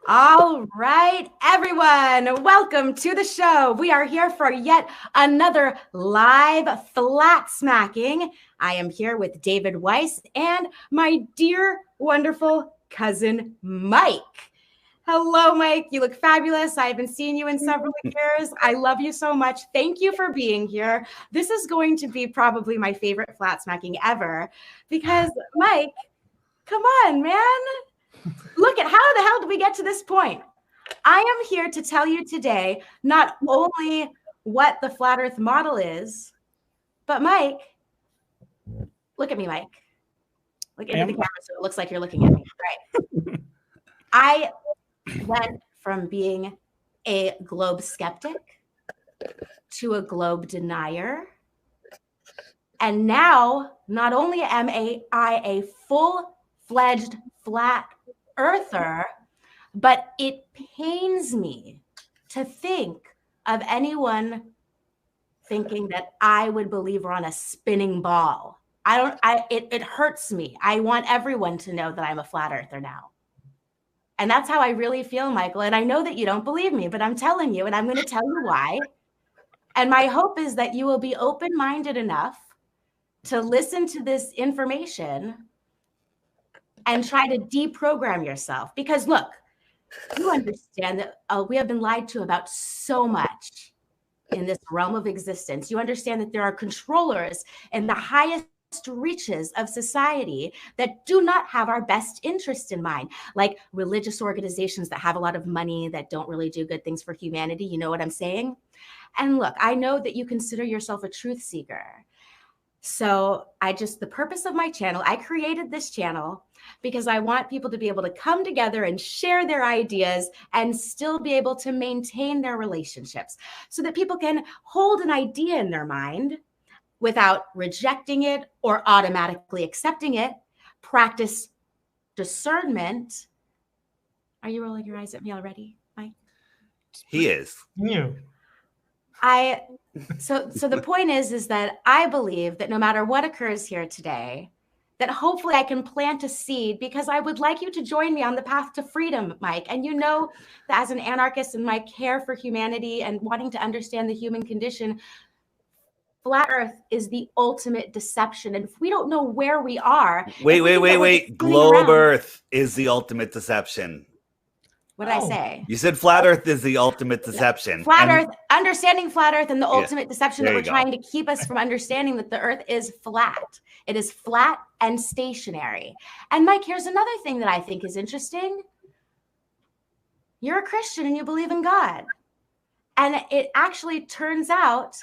All right, everyone, welcome to the show. We are here for yet another live flat smacking. I am here with David Weiss and my dear, wonderful cousin, Mike. Hello, Mike. You look fabulous. I haven't seen you in several years. I love you so much. Thank you for being here. This is going to be probably my favorite flat smacking ever because, Mike, come on, man. Look at how the hell did we get to this point? I am here to tell you today not only what the flat earth model is, but Mike, look at me, Mike. Look into the camera so it looks like you're looking at me. Right. I went from being a globe skeptic to a globe denier. And now, not only am I a full-fledged flat earther, but it pains me to think of anyone thinking that I would believe we're on a spinning ball. It hurts me. I want everyone to know that I'm a flat earther now. And that's how I really feel, Michael. And I know that you don't believe me, but I'm telling you, and I'm going to tell you why. And my hope is that you will be open-minded enough to listen to this information and try to deprogram yourself. Because look, you understand that we have been lied to about so much in this realm of existence. You understand that there are controllers in the highest reaches of society that do not have our best interest in mind, like religious organizations that have a lot of money that don't really do good things for humanity. You know what I'm saying? And look, I know that you consider yourself a truth seeker. So the purpose of my channel, I created this channel because I want people to be able to come together and share their ideas and still be able to maintain their relationships so that people can hold an idea in their mind without rejecting it or automatically accepting it, practice discernment. Are you rolling your eyes at me already, Mike? He is. You. So the point is that I believe that no matter what occurs here today, that hopefully I can plant a seed because I would like you to join me on the path to freedom, Mike. And you know that as an anarchist and my care for humanity and wanting to understand the human condition, flat earth is the ultimate deception. And if we don't know where we are. Wait. Globe earth is the ultimate deception. What did I say? You said flat earth is the ultimate deception. Flat earth, understanding flat earth and the ultimate deception that we're trying to keep us from understanding that the earth is flat. It is flat and stationary. And Mike, here's another thing that I think is interesting. You're a Christian and you believe in God. And it actually turns out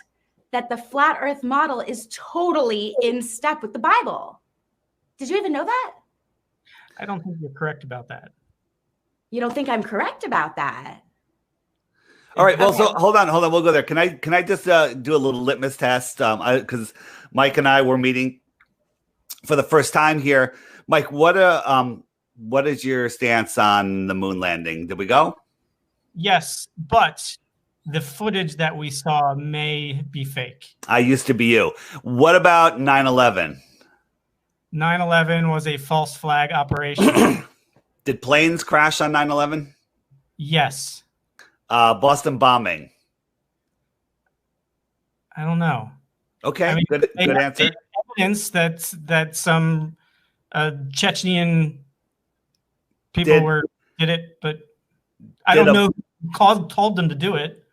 that the flat earth model is totally in step with the Bible. Did you even know that? I don't think you're correct about that. You don't think I'm correct about that? All right. Well, so hold on. We'll go there. Can I just do a little litmus test? Because Mike and I were meeting for the first time here. Mike, what is your stance on the moon landing? Did we go? Yes, but the footage that we saw may be fake. I used to be you. What about 9/11? 9/11 was a false flag operation. Did planes crash on 9/11? Yes. Boston bombing. I don't know. Okay, I mean, good answer. Evidence that some Chechnyan people did it, but I don't know who told them to do it.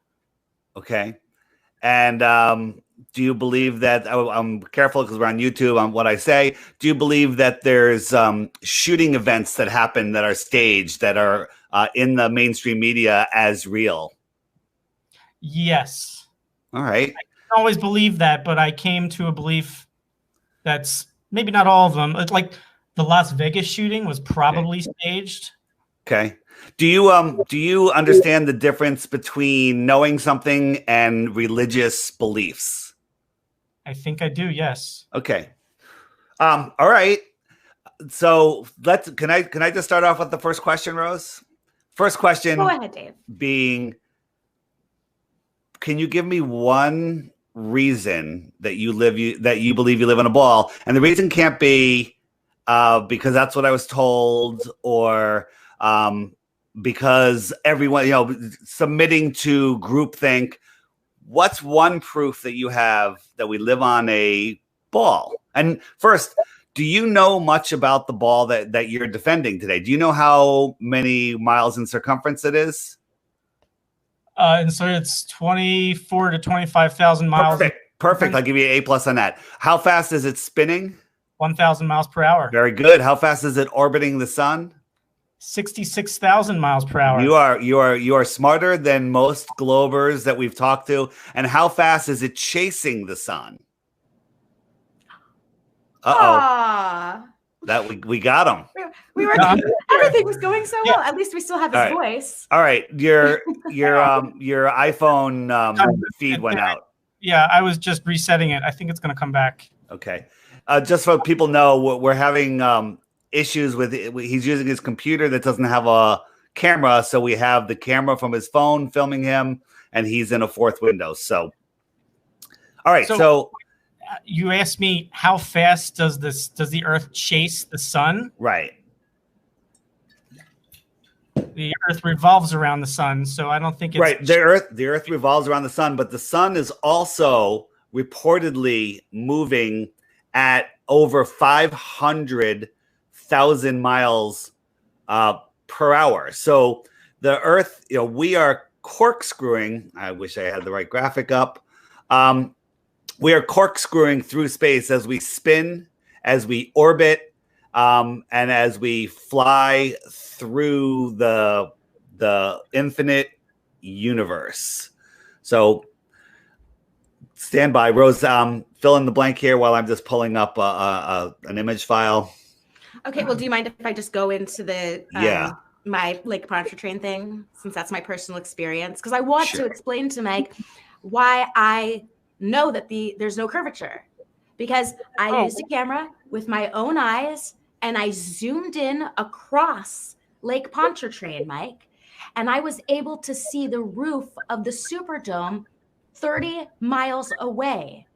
Okay. And do you believe that, I'm careful because we're on YouTube on what I say, do you believe that there's shooting events that happen that are staged, that are in the mainstream media as real? Yes. All right. I didn't always believe that, but I came to a belief that's maybe not all of them. It's like the Las Vegas shooting was probably staged. Okay. Do you understand the difference between knowing something and religious beliefs? I think I do, yes. Okay. All right. So can I just start off with the first question, Rose? First question. Go ahead, Dave. Being, can you give me one reason that you believe you live on a ball? And the reason can't be because that's what I was told, or because everyone, submitting to groupthink. What's one proof that you have that we live on a ball? And first, do you know much about the ball that you're defending today? Do you know how many miles in circumference it is? And so it's 24 to 25,000 miles. Perfect. I'll give you an A+ on that. How fast is it spinning? 1,000 miles per hour. Very good. How fast is it orbiting the sun? 66,000 miles per hour. You are smarter than most globers that we've talked to. And how fast is it chasing the sun? That we got him. We were everything was going so well. At least we still have his voice. All right, your iPhone feed went out. Yeah, I was just resetting it. I think it's going to come back. Okay, just so people know, we're having issues with he's using his computer that doesn't have a camera, so we have the camera from his phone filming him, and he's in a fourth window. So, all right, so you asked me how fast does the Earth chase the sun? Right. The Earth revolves around the sun, so I don't think it's right. The Earth revolves around the sun, but the sun is also reportedly moving at over 500,000 miles per hour. So the Earth, we are corkscrewing. I wish I had the right graphic up. We are corkscrewing through space as we spin, as we orbit, and as we fly through the infinite universe. So stand by, Rose. Fill in the blank here while I'm just pulling up an image file. Okay. Well, do you mind if I just go into the my Lake Pontchartrain thing, since that's my personal experience? Because I want to explain to Mike why I know that there's no curvature, because I used a camera with my own eyes and I zoomed in across Lake Pontchartrain, Mike, and I was able to see the roof of the Superdome 30 miles away.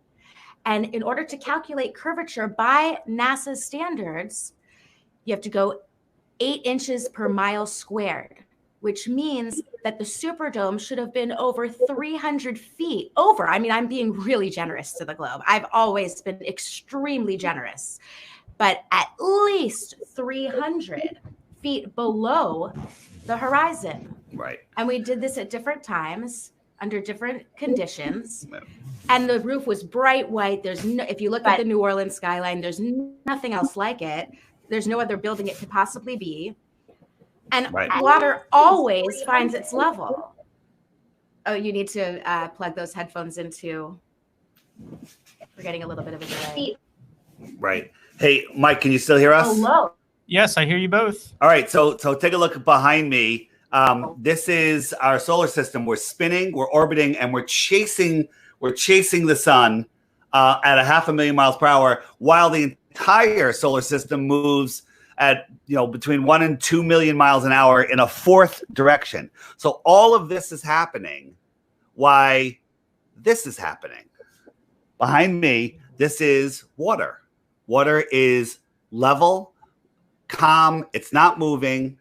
And in order to calculate curvature by NASA's standards, you have to go 8 inches per mile squared, which means that the Superdome should have been over 300 feet over. I mean, I'm being really generous to the globe. I've always been extremely generous, but at least 300 feet below the horizon. Right. And we did this at different times under different conditions. And the roof was bright white. There's no, if you look at the New Orleans skyline, there's nothing else like it. There's no other building it could possibly be. And water always finds its level. Oh, you need to plug those headphones into. We're getting a little bit of a delay. Right. Hey, Mike, can you still hear us? Hello. Yes, I hear you both. All right. So take a look behind me. This is our solar system. We're spinning, we're orbiting, and we're chasing the sun at 500,000 miles per hour, while the entire solar system moves at between 1 and 2 million miles an hour in a fourth direction. So all of this is happening. Why this is happening? Behind me, this is water. Water is level, calm. It's not moving.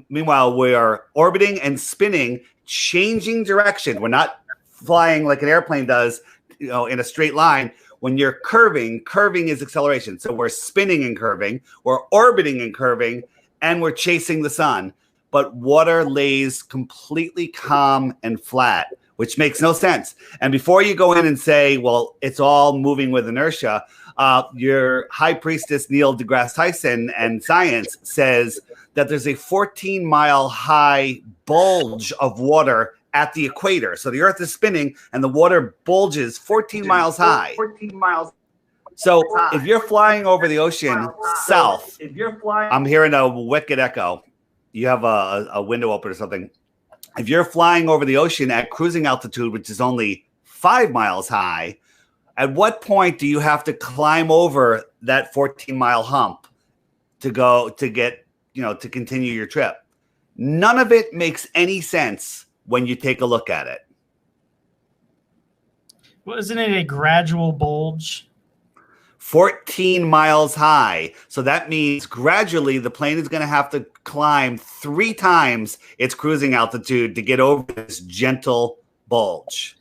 Meanwhile, we are orbiting and spinning, changing direction. We're not flying like an airplane does, in a straight line. When you're curving is acceleration. So we're spinning and curving, we're orbiting and curving, and we're chasing the sun. But water lays completely calm and flat, which makes no sense. And before you go in and say, well, it's all moving with inertia, your high priestess Neil deGrasse Tyson and science says that there's a 14-mile high bulge of water at the equator. So the Earth is spinning and the water bulges 14 miles high. 14 miles. So if you're flying over the ocean south, I'm hearing a wicked echo. You have a window open or something. If you're flying over the ocean at cruising altitude, which is only 5 miles high, at what point do you have to climb over that 14-mile hump to continue your trip? None of it makes any sense when you take a look at it. Well, isn't it a gradual bulge? 14 miles high. So that means gradually the plane is going to have to climb 3 times its cruising altitude to get over this gentle bulge.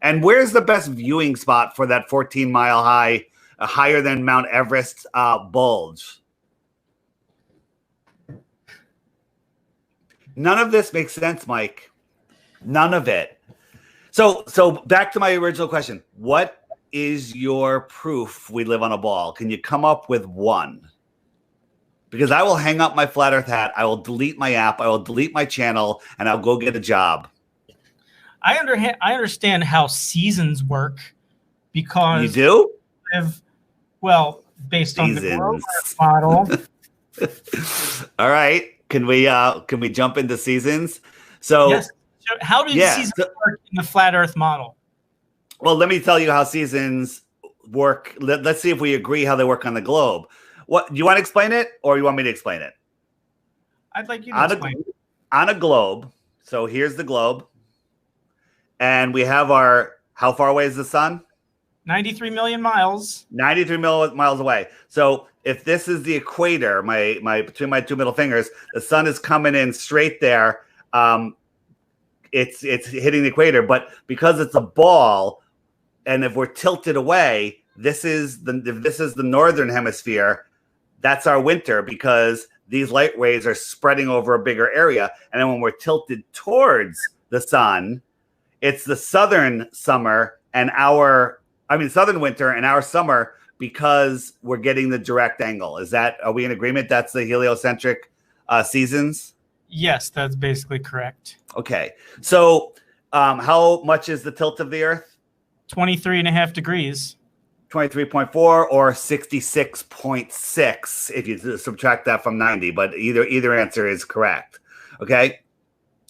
And where's the best viewing spot for that 14-mile high, higher than Mount Everest bulge? None of this makes sense, Mike. None of it. So back to my original question. What is your proof we live on a ball? Can you come up with one? Because I will hang up my flat earth hat. I will delete my app. I will delete my channel, and I'll go get a job. I understand how seasons work because you do? Well, based on the Globe model. All right. Can we jump into seasons? So yes. So how do seasons work in the flat earth model? Well, let me tell you how seasons work. Let's see if we agree how they work on the globe. What do you want to explain it, or you want me to explain it? I'd like you to explain it. On a globe. So here's the globe, and we have our. How far away is the sun? 93 million miles. 93 miles away. So if this is the equator, my between my 2 middle fingers, the sun is coming in straight there. It's hitting the equator, but because it's a ball, and if we're tilted away, this is the northern hemisphere. That's our winter because these light rays are spreading over a bigger area. And then when we're tilted towards the sun, it's the southern summer and southern winter and our summer because we're getting the direct angle. Are we in agreement? That's the heliocentric seasons? Yes, that's basically correct. Okay. So how much is the tilt of the Earth? 23.5 degrees. 23.4 or 66.6 if you subtract that from 90, but either answer is correct. Okay.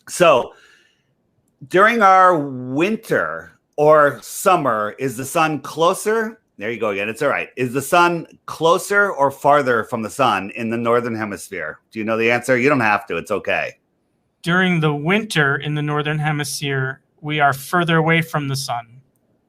So during our winter or summer, is the sun closer? There you go again. It's all right. Is the sun closer or farther from the sun in the northern hemisphere? Do you know the answer? You don't have to. It's okay. During the winter in the northern hemisphere, we are further away from the sun.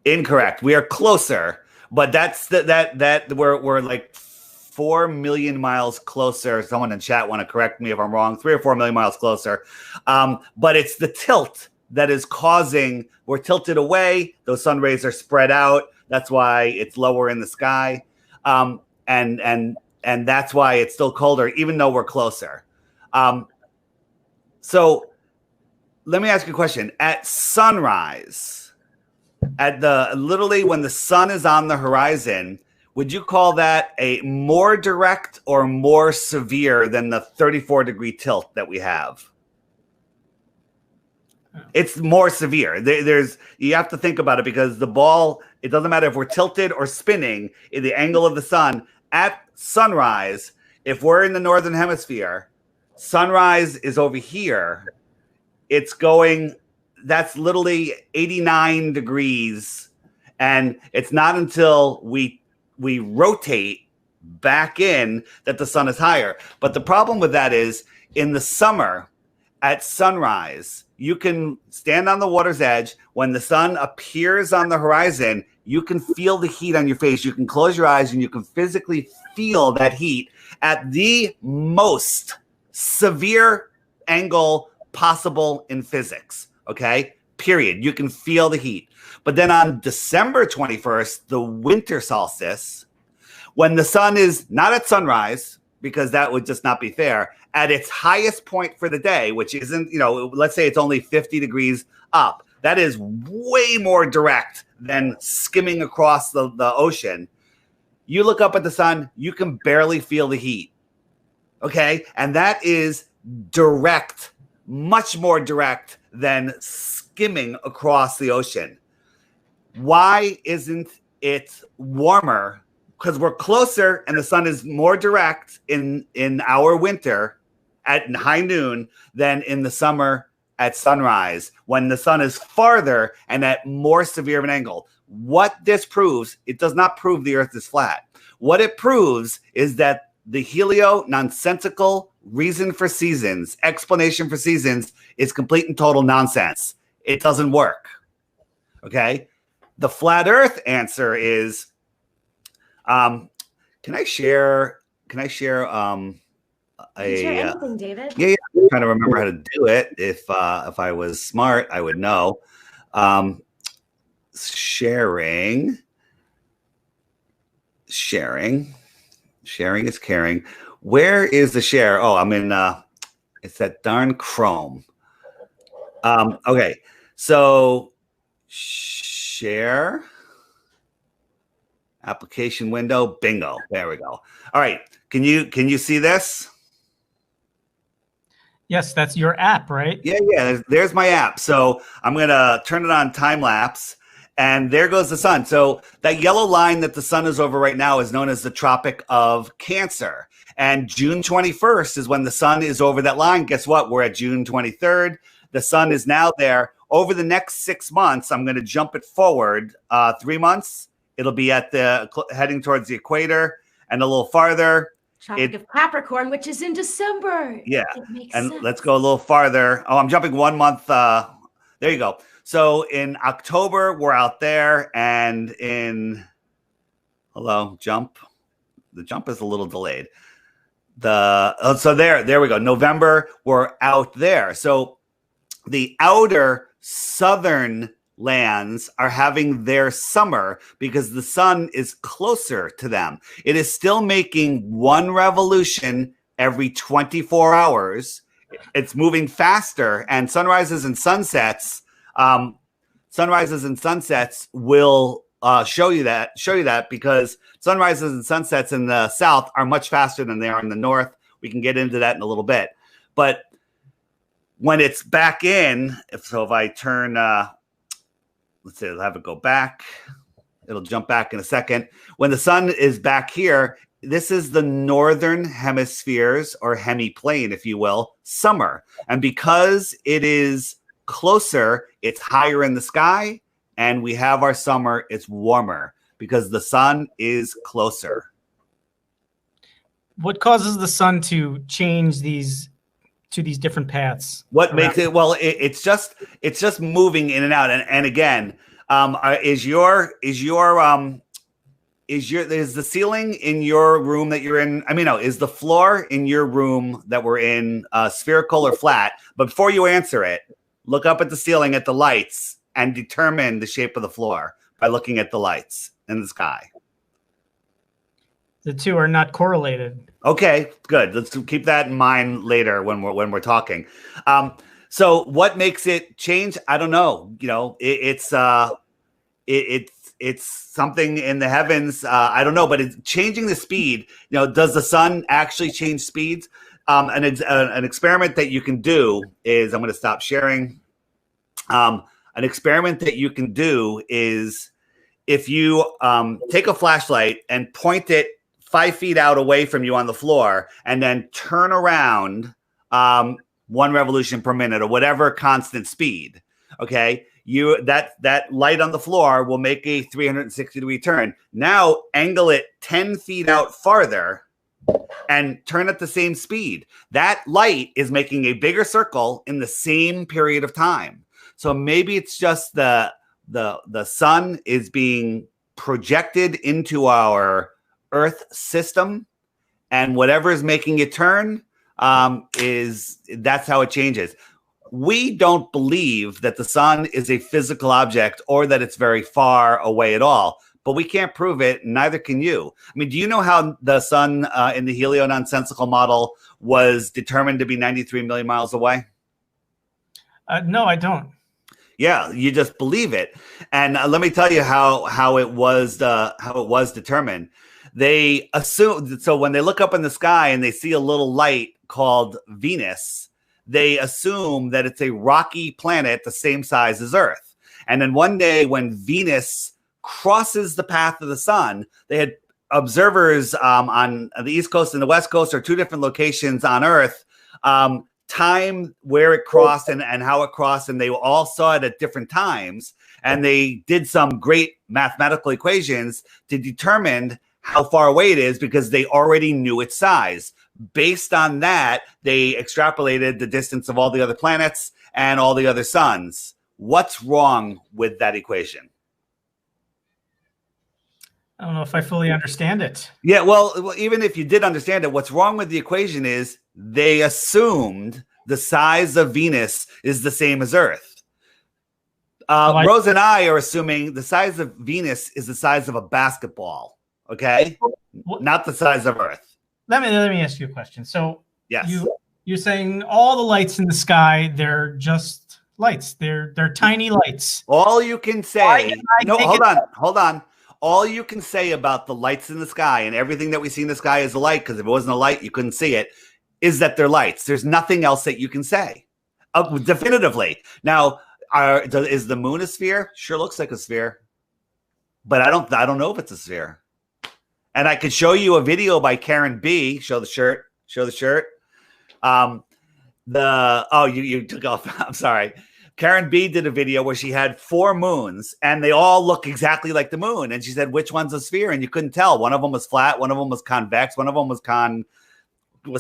Incorrect. We are closer. But that's we're like 4 million miles closer. Someone in chat want to correct me if I'm wrong. 3 or 4 million miles closer. But it's the tilt that is causing. We're tilted away. Those sun rays are spread out. That's why it's lower in the sky, and that's why it's still colder, even though we're closer. So let me ask you a question. At sunrise. Literally when the sun is on the horizon, would you call that a more direct or more severe than the 34-degree tilt that we have? It's more severe. You have to think about it because the ball, it doesn't matter if we're tilted or spinning in the angle of the sun at sunrise. If we're in the northern hemisphere, sunrise is over here. It's going. That's literally 89 degrees. And it's not until we rotate back in that the sun is higher. But the problem with that is in the summer at sunrise, you can stand on the water's edge. When the sun appears on the horizon, you can feel the heat on your face. You can close your eyes and you can physically feel that heat at the most severe angle possible in physics. Okay, period. You can feel the heat. But then on December 21st, the winter solstice, when the sun is not at sunrise, because that would just not be fair, at its highest point for the day, which isn't, let's say it's only 50 degrees up. That is way more direct than skimming across the ocean. You look up at the sun, you can barely feel the heat. Okay, and that is direct, much more direct than skimming across the ocean. Why isn't it warmer? Because we're closer and the sun is more direct in our winter at high noon than in the summer at sunrise, when the sun is farther and at more severe of an angle. What this proves, it does not prove the earth is flat. What it proves is that the helio-nonsensical reason for seasons, explanation for seasons, is complete and total nonsense. It doesn't work. Okay? The flat earth answer is Can I share? Can I share? Share anything, David. Yeah. I'm trying to remember how to do it. If I was smart, I would know. Sharing is caring. Where is the share? Oh, I'm in. It's that darn Chrome. Okay, so share application window. Bingo. There we go. All right. Can you see this? Yes, that's your app, right? Yeah. There's my app. So I'm gonna turn it on time lapse, and there goes the sun. So that yellow line that the sun is over right now is known as the Tropic of Cancer. And June 21st is when the sun is over that line. Guess what? We're at June 23rd. The sun is now there. Over the next 6 months, I'm going to jump it forward 3 months. It'll be at the heading towards the equator, and a little farther. Tropic of Capricorn, which is in December. Yeah, and sense. Let's go a little farther. Oh, I'm jumping 1 month. There you go. So in October, we're out there, and in jump. The jump is a little delayed. So there we go. November, we're out there. So the outer southern lands are having their summer because the sun is closer to them. It is still making one revolution every 24 hours. It's moving faster, and sunrises and sunsets will show you that because sunrises and sunsets in the south are much faster than they are in the north. We can get into that in a little bit. But when it's back in, if I turn, let's say I'll have it go back. It'll jump back in a second. When the sun is back here, this is the northern hemispheres, or hemiplane, if you will, summer. And because it is closer, it's higher in the sky, and we have our summer, it's warmer because the sun is closer. What causes the sun to change these different paths? What makes it? Well, it's just moving in and out. And again, is the ceiling in your room that you're in? I mean, no, is the floor in your room that we're in spherical or flat? But before you answer it, look up at the ceiling at the lights and determine the shape of the floor by looking at the lights in the sky. The two are not correlated. Okay, good. Let's keep that in mind later when we're talking. So what makes it change? I don't know. It's something in the heavens. I don't know, but it's changing the speed. Does the sun actually change speeds? An experiment that you can do is, I'm going to stop sharing. An experiment that you can do is if you take a flashlight and point it 5 feet out away from you on the floor, and then turn around 1 revolution per minute or whatever constant speed. Okay, that light on the floor will make a 360-degree turn. Now angle it 10 feet out farther and turn at the same speed. That light is making a bigger circle in the same period of time. So maybe it's just the sun is being projected into our Earth system, and whatever is making it turn that's how it changes. We don't believe that the sun is a physical object or that it's very far away at all, but we can't prove it. Neither can you. I mean, do you know how the sun in the helio-nonsensical model was determined to be 93 million miles away? No, I don't. Yeah, you just believe it. And let me tell you how it was determined. They assume, so when they look up in the sky and they see a little light called Venus, they assume that it's a rocky planet the same size as Earth. And then one day when Venus crosses the path of the sun, they had observers on the East Coast and the West Coast, or 2 different locations on Earth, time where it crossed and how it crossed, and they all saw it at different times. And they did some great mathematical equations to determine how far away it is because they already knew its size. Based on that, they extrapolated the distance of all the other planets and all the other suns. What's wrong with that equation? I don't know if I fully understand it. Yeah, well, even if you did understand it, what's wrong with the equation is they assumed the size of Venus is the same as Earth. Rose and I are assuming the size of Venus is the size of a basketball, okay? Not the size of Earth. Let me ask you a question. So yes, you're saying all the lights in the sky, they're just lights. They're tiny lights. All you can say, no, hold on. All you can say about the lights in the sky and everything that we see in the sky is a light, because if it wasn't a light, you couldn't see it, is that they're lights. There's nothing else that you can say definitively. Now, is the moon a sphere? Sure looks like a sphere, but I don't know if it's a sphere. And I could show you a video by Karen B. Show the shirt. Show the shirt. You took off. I'm sorry. Karen B did a video where she had 4 moons and they all look exactly like the moon. And she said, which one's a sphere? And you couldn't tell. One of them was flat. One of them was convex. One of them was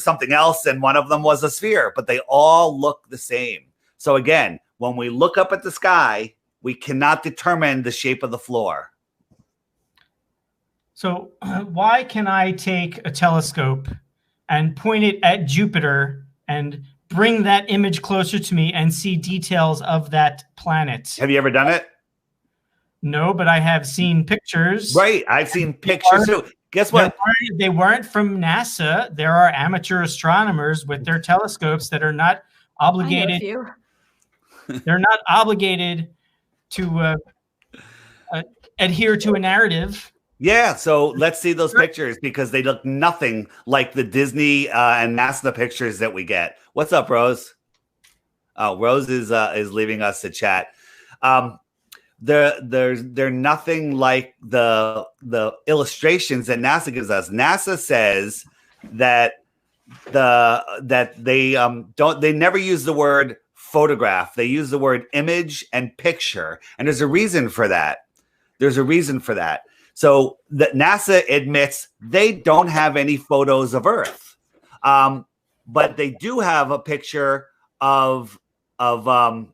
something else. And one of them was a sphere, but they all look the same. So again, when we look up at the sky, we cannot determine the shape of the floor. So why can I take a telescope and point it at Jupiter and bring that image closer to me and see details of that planet? Have you ever done it? No, but I have seen pictures. Right. I've seen pictures too. Guess what? They weren't from NASA. There are amateur astronomers with their telescopes that are not obligated. They're not obligated to adhere to a narrative. Yeah, so let's see those pictures because they look nothing like the Disney and NASA pictures that we get. What's up, Rose? Oh, Rose is leaving us to chat. They're nothing like the illustrations that NASA gives us. NASA says that they never use the word photograph. They use the word image and picture, and there's a reason for that. So that NASA admits they don't have any photos of Earth, but they do have a picture of Venus,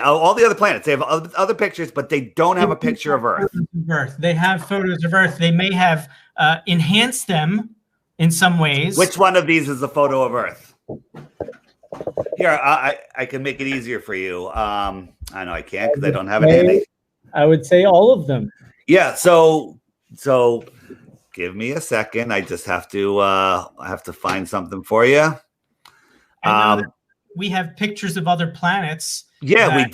all the other planets. They have other pictures, but they don't have a picture of Earth. They have photos of Earth. They may have enhanced them in some ways. Which one of these is a photo of Earth? Here, I can make it easier for you. I know I can't because I don't have it handy. I would say all of them. Yeah. So give me a second. I just have to find something for you. We have pictures of other planets. Yeah,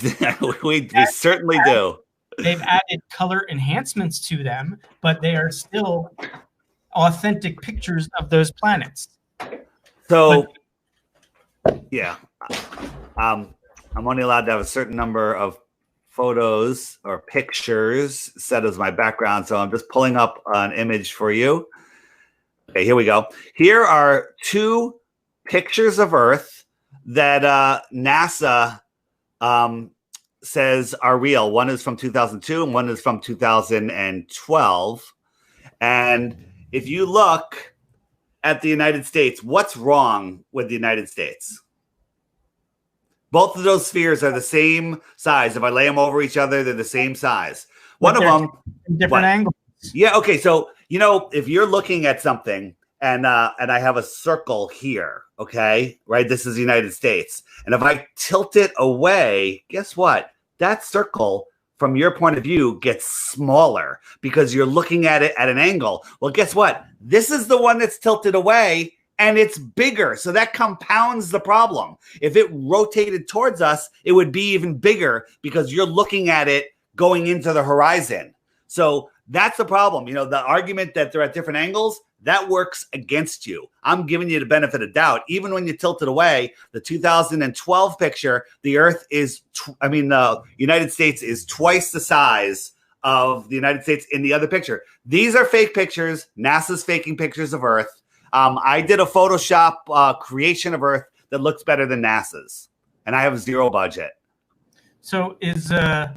we certainly do. They've added color enhancements to them, but they are still authentic pictures of those planets. So, yeah, I'm only allowed to have a certain number of photos or pictures set as my background. So I'm just pulling up an image for you. Okay, here we go. Here are 2 pictures of Earth that NASA says are real. One is from 2002 and one is from 2012. And if you look at the United States, what's wrong with the United States? Both of those spheres are the same size. If I lay them over each other, they're the same size. One of them, different angles. Yeah. Okay. So, if you're looking at something and I have a circle here, okay, right? This is the United States. And if I tilt it away, guess what? That circle, from your point of view, gets smaller because you're looking at it at an angle. Well, guess what? This is the one that's tilted away. And it's bigger, so that compounds the problem. If it rotated towards us, it would be even bigger because you're looking at it going into the horizon. So that's the problem. The argument that they're at different angles, that works against you. I'm giving you the benefit of doubt. Even when you tilt it away, the 2012 picture, the Earth is, the United States is twice the size of the United States in the other picture. These are fake pictures. NASA's faking pictures of Earth. I did a Photoshop creation of Earth that looks better than NASA's, and I have 0 budget. So is the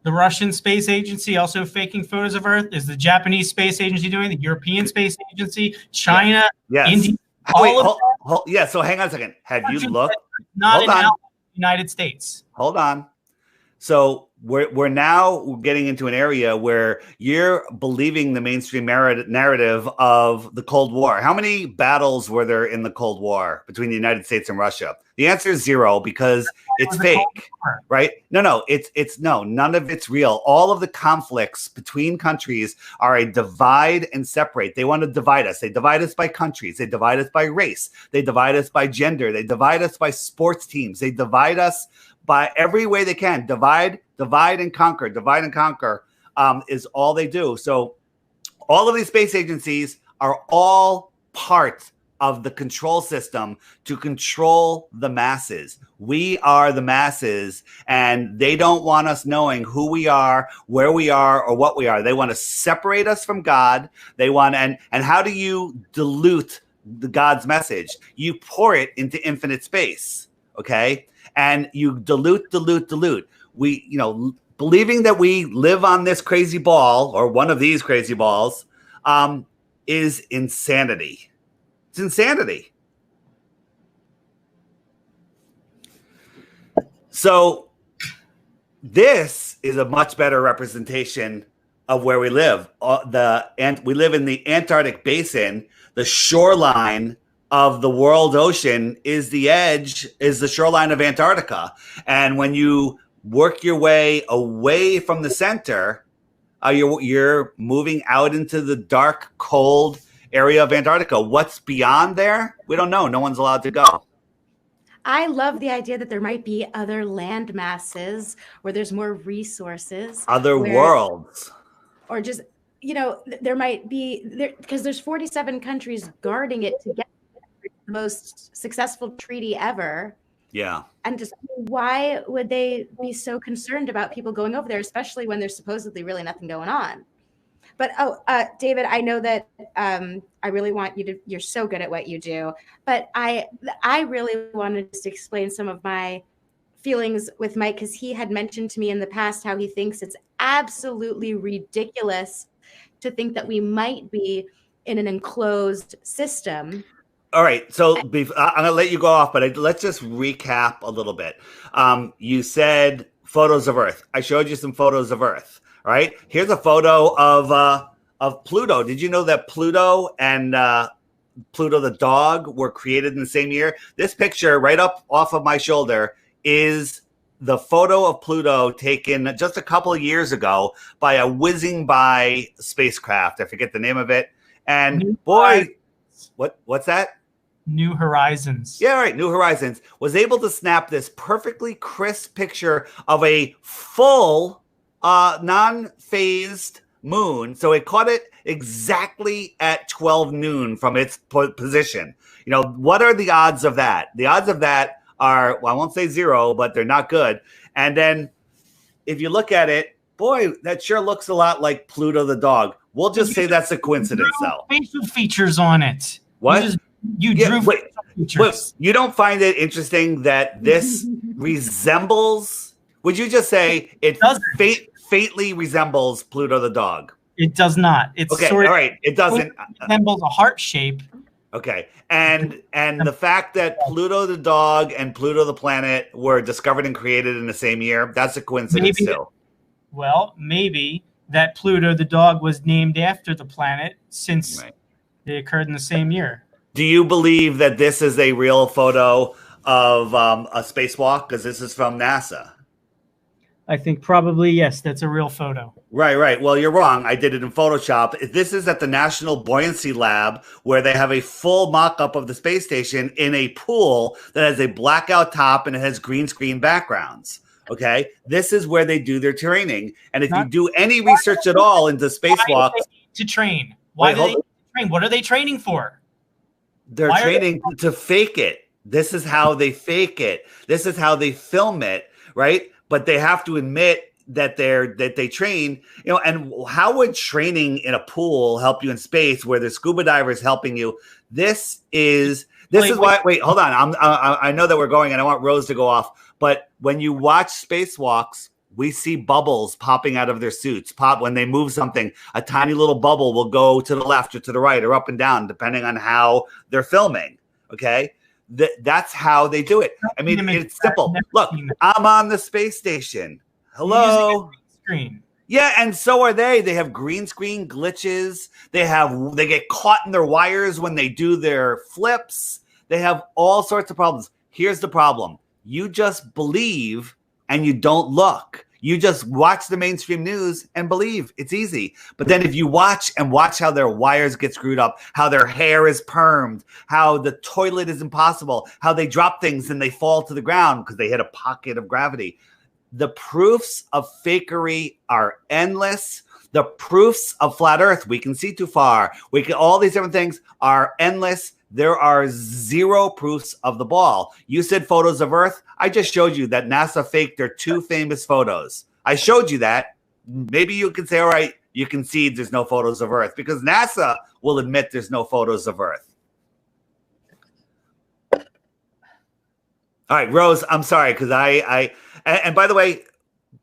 Russian space agency also faking photos of Earth? Is the Japanese space agency doing it? The European space agency, China, India? Yeah, so hang on a second. Have you looked? Not in the United States. Hold on. So we're now getting into an area where you're believing the mainstream narrative of the Cold War. How many battles were there in the Cold War between the United States and Russia? The answer is 0 because it's fake, right? No, it's none of it's real. All of the conflicts between countries are a divide and separate. They want to divide us. They divide us by countries. They divide us by race. They divide us by gender. They divide us by sports teams. They divide us by every way they can. Divide and conquer. Divide and conquer is all they do. So all of these space agencies are all part of the control system to control the masses. We are the masses, and they don't want us knowing who we are, where we are, or what we are. They want to separate us from God. They want, and how do you dilute the God's message? You pour it into infinite space, okay? And you dilute. We, believing that we live on this crazy ball or one of these crazy balls is insanity. It's insanity. So this is a much better representation of where we live. We live in the Antarctic Basin. The shoreline of the world ocean is the shoreline of Antarctica. And when you work your way away from the center, you're moving out into the dark, cold area of Antarctica. What's beyond there? We don't know. No one's allowed to go. I love the idea that there might be other land masses where there's more resources. Other worlds. Or just, there might be, because there's 47 countries guarding it to get the most successful treaty ever. Yeah. And just why would they be so concerned about people going over there, especially when there's supposedly really nothing going on? But, David, I know that I really want you to, you're so good at what you do, but I really wanted to explain some of my feelings with Mike, because he had mentioned to me in the past how he thinks it's absolutely ridiculous to think that we might be in an enclosed system. All right. So I'm going to let you go off, but let's just recap a little bit. You said photos of Earth. I showed you some photos of Earth. All right. Here's a photo of Pluto. Did you know that Pluto and Pluto the dog were created in the same year? This picture right up off of my shoulder is the photo of Pluto taken just a couple of years ago by a whizzing by spacecraft. I forget the name of it. And what's that? New Horizons. Yeah, right. New Horizons was able to snap this perfectly crisp picture of a full non-phased moon. So it caught it exactly at 12 noon from its position. What are the odds of that? The odds of that are, well, I won't say 0, but they're not good. And then if you look at it, boy, that sure looks a lot like Pluto the dog. We'll just say that's a coincidence, though. Facial features on it. What? You drew features. You don't find it interesting that this resembles? Would you just say it faintly resembles Pluto the dog? It does not. It's okay. All right. It doesn't. Resembles a heart shape. Okay. And the fact that Pluto the dog and Pluto the planet were discovered and created in the same year, that's a coincidence too. Well, maybe that Pluto the dog was named after the planet since they occurred in the same year. Do you believe that this is a real photo of a spacewalk? Because this is from NASA. I think probably, yes, that's a real photo. Right. Well, you're wrong. I did it in Photoshop. This is at the National Buoyancy Lab, where they have a full mock-up of the space station in a pool that has a blackout top and it has green screen backgrounds. Okay? This is where they do their training. And if you do any research at all into spacewalks... Why do they need to train? Why do they need to train? What are they training for? They're training to fake it. This is how they fake it. This is how they film it, right? But they have to admit that they train, and how would training in a pool help you in space where there's scuba divers helping you? This is why. Wait, hold on. I know that we're going, and I want Rose to go off. But when you watch spacewalks, we see bubbles popping out of their suits. When they move something, a tiny little bubble will go to the left or to the right or up and down, depending on how they're filming. Okay. That's how they do it. I mean, it's simple. Look, I'm on the space station. Hello. Screen. Yeah, and so are they. They have green screen glitches. They get caught in their wires when they do their flips. They have all sorts of problems. Here's the problem. You just believe and you don't look. You just watch the mainstream news and believe. It's easy. But then if you watch how their wires get screwed up, how their hair is permed, how the toilet is impossible, how they drop things and they fall to the ground because they hit a pocket of gravity. The proofs of fakery are endless. The proofs of flat earth, we can see too far. All these different things are endless. There are zero proofs of the ball. You said photos of Earth. I just showed you that NASA faked their 2 famous photos. I showed you that. Maybe you can say, all right, you concede there's no photos of Earth because NASA will admit there's no photos of Earth. All right, Rose, I'm sorry because and by the way,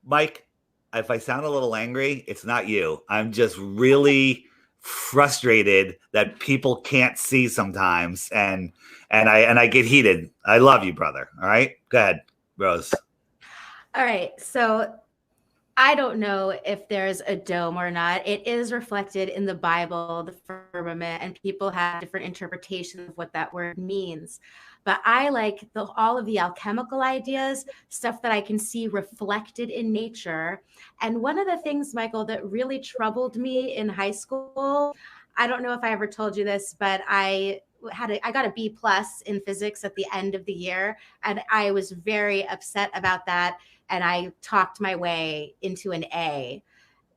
Mike, if I sound a little angry, it's not you. I'm just really frustrated that people can't see sometimes and I get heated. I love you, brother. All right, go ahead, Rose. All right, so I don't know if there's a dome or not. It is reflected in the Bible, the firmament, and people have different interpretations of what that word means. But I like all of the alchemical ideas, stuff that I can see reflected in nature. And one of the things, Michael, that really troubled me in high school, I don't know if I ever told you this, but I got a B+ in physics at the end of the year. And I was very upset about that. And I talked my way into an A.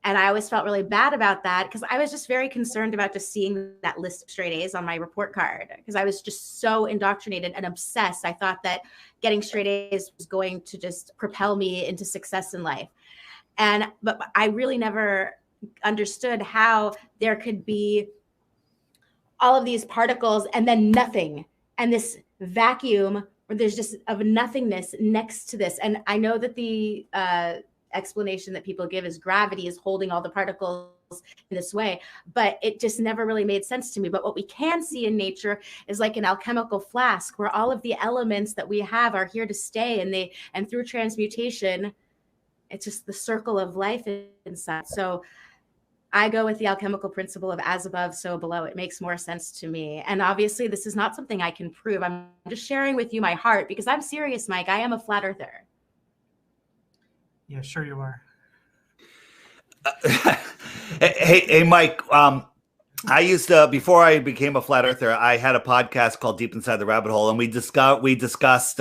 And I always felt really bad about that because I was just very concerned about just seeing that list of straight A's on my report card because I was just so indoctrinated and obsessed. I thought that getting straight A's was going to just propel me into success in life. But I really never understood how there could be all of these particles and then nothing and this vacuum where there's just of nothingness next to this. And I know that the explanation that people give is gravity is holding all the particles in this way, but it just never really made sense to me. But what we can see in nature is like an alchemical flask where all of the elements that we have are here to stay, and through transmutation, it's just the circle of life inside. So I go with the alchemical principle of as above, so below. It makes more sense to me. And obviously this is not something I can prove. I'm just sharing with you my heart because I'm serious, Mike. I am a flat earther. Yeah, sure you are. Hey, Mike. I used to, before I became a flat earther, I had a podcast called Deep Inside the Rabbit Hole, and we discussed,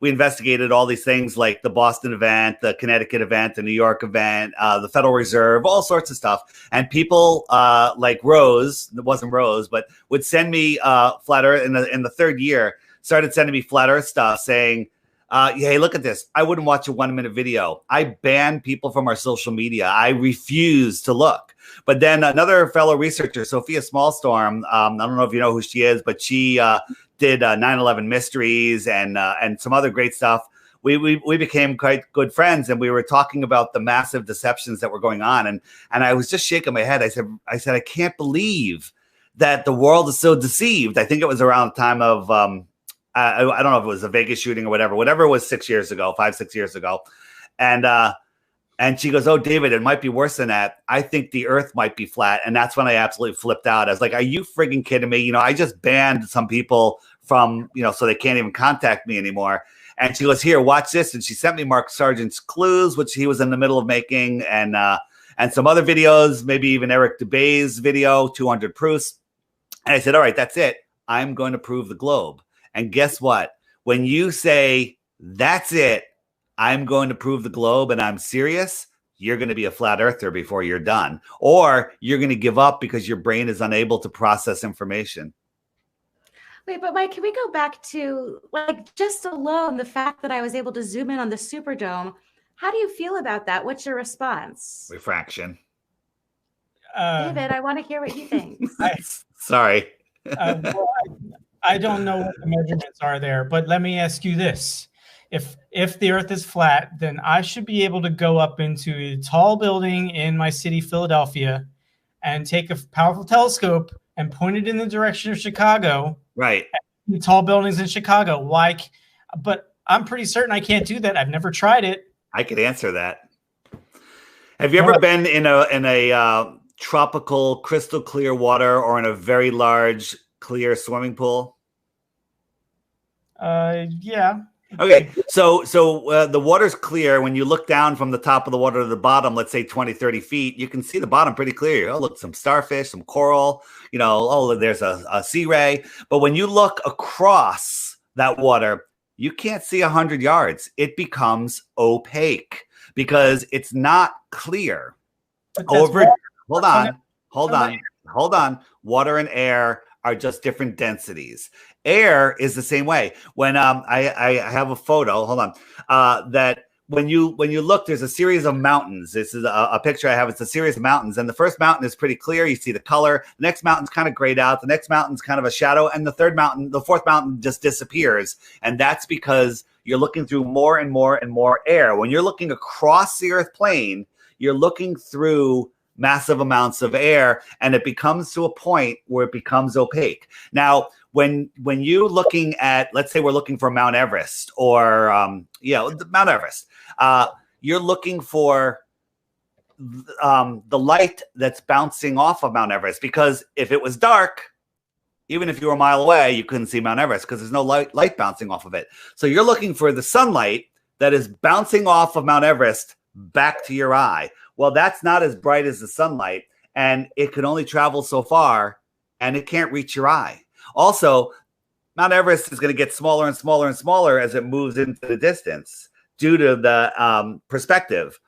we investigated all these things like the Boston event, the Connecticut event, the New York event, the Federal Reserve, all sorts of stuff. And people like Rose, it wasn't Rose, but would send me flat earth in the third year, started sending me flat earth stuff saying, hey, look at this. I wouldn't watch a 1-minute video. I ban people from our social media. I refuse to look. But then another fellow researcher, Sophia Smallstorm, I don't know if you know who she is, but she did 9/11 mysteries and some other great stuff. We became quite good friends, and we were talking about the massive deceptions that were going on. And I was just shaking my head. I said, I can't believe that the world is so deceived. I think it was around the time of I don't know if it was a Vegas shooting or whatever it was 6 years ago, 5-6 years ago. And she goes, oh, David, it might be worse than that. I think the earth might be flat. And that's when I absolutely flipped out. I was like, are you frigging kidding me? I just banned some people from, so they can't even contact me anymore. And she goes, here, watch this. And she sent me Mark Sargent's Clues, which he was in the middle of making, and some other videos, maybe even Eric DeBay's video, 200 Proofs. And I said, all right, that's it. I'm going to prove the globe. And guess what? When you say, that's it, I'm going to prove the globe and I'm serious, you're going to be a flat earther before you're done. Or you're going to give up because your brain is unable to process information. Wait, but Mike, can we go back to just alone the fact that I was able to zoom in on the Superdome? How do you feel about that? What's your response? Refraction. David, I want to hear what you think. Sorry. Well, I don't know what the measurements are there, but let me ask you this. If the earth is flat, then I should be able to go up into a tall building in my city, Philadelphia, and take a powerful telescope and point it in the direction of Chicago. Right. The tall buildings in Chicago. Why? But I'm pretty certain I can't do that. I've never tried it. I could answer that. Have you ever been in a tropical crystal clear water or in a very large clear swimming pool? Yeah. Okay, so the water's clear. When you look down from the top of the water to the bottom, let's say 20, 30 feet, you can see the bottom pretty clear. Oh, look, some starfish, some coral, oh, there's a sea ray. But when you look across that water, you can't see 100 yards. It becomes opaque because it's not clear. Hold on. Water and air are just different densities. Air is the same way. When I have a photo, hold on, that when you look, there's a series of mountains. This is a picture I have. It's a series of mountains, and the first mountain is pretty clear. You see the color. The next mountain's kind of grayed out. The next mountain's kind of a shadow, and the fourth mountain just disappears. And that's because you're looking through more and more and more air. When you're looking across the Earth plane, you're looking through massive amounts of air, and it becomes to a point where it becomes opaque. Now, when you're looking at, let's say we're looking for Mount Everest or Mount Everest, you're looking for the light that's bouncing off of Mount Everest, because if it was dark, even if you were a mile away, you couldn't see Mount Everest because there's no light bouncing off of it. So you're looking for the sunlight that is bouncing off of Mount Everest back to your eye. Well, that's not as bright as the sunlight, and it can only travel so far, and it can't reach your eye. Also, Mount Everest is going to get smaller and smaller and smaller as it moves into the distance due to the perspective.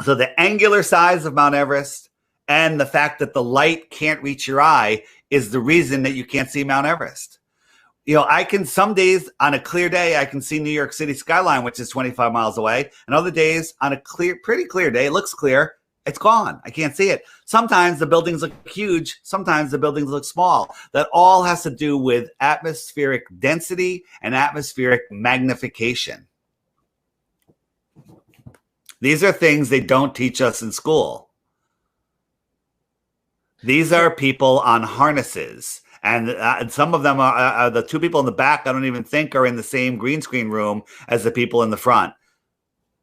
So the angular size of Mount Everest and the fact that the light can't reach your eye is the reason that you can't see Mount Everest. I can, some days on a clear day, I can see New York City skyline, which is 25 miles away. And other days on a pretty clear day, it looks clear. It's gone. I can't see it. Sometimes the buildings look huge. Sometimes the buildings look small. That all has to do with atmospheric density and atmospheric magnification. These are things they don't teach us in school. These are people on harnesses. And some of them are the two people in the back, I don't even think are in the same green screen room as the people in the front.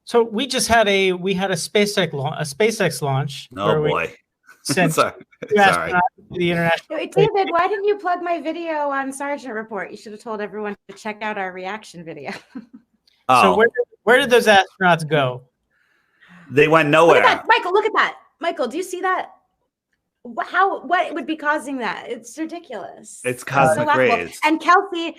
So we just had a SpaceX launch. Oh boy. Sent Sorry. the international. Wait, David, why didn't you plug my video on Sergeant Report? You should have told everyone to check out our reaction video. So where did those astronauts go? They went nowhere. Look at that. Michael, look at that. Michael, do you see that? What would be causing that? It's ridiculous. It's cosmic rays. And Kelsey,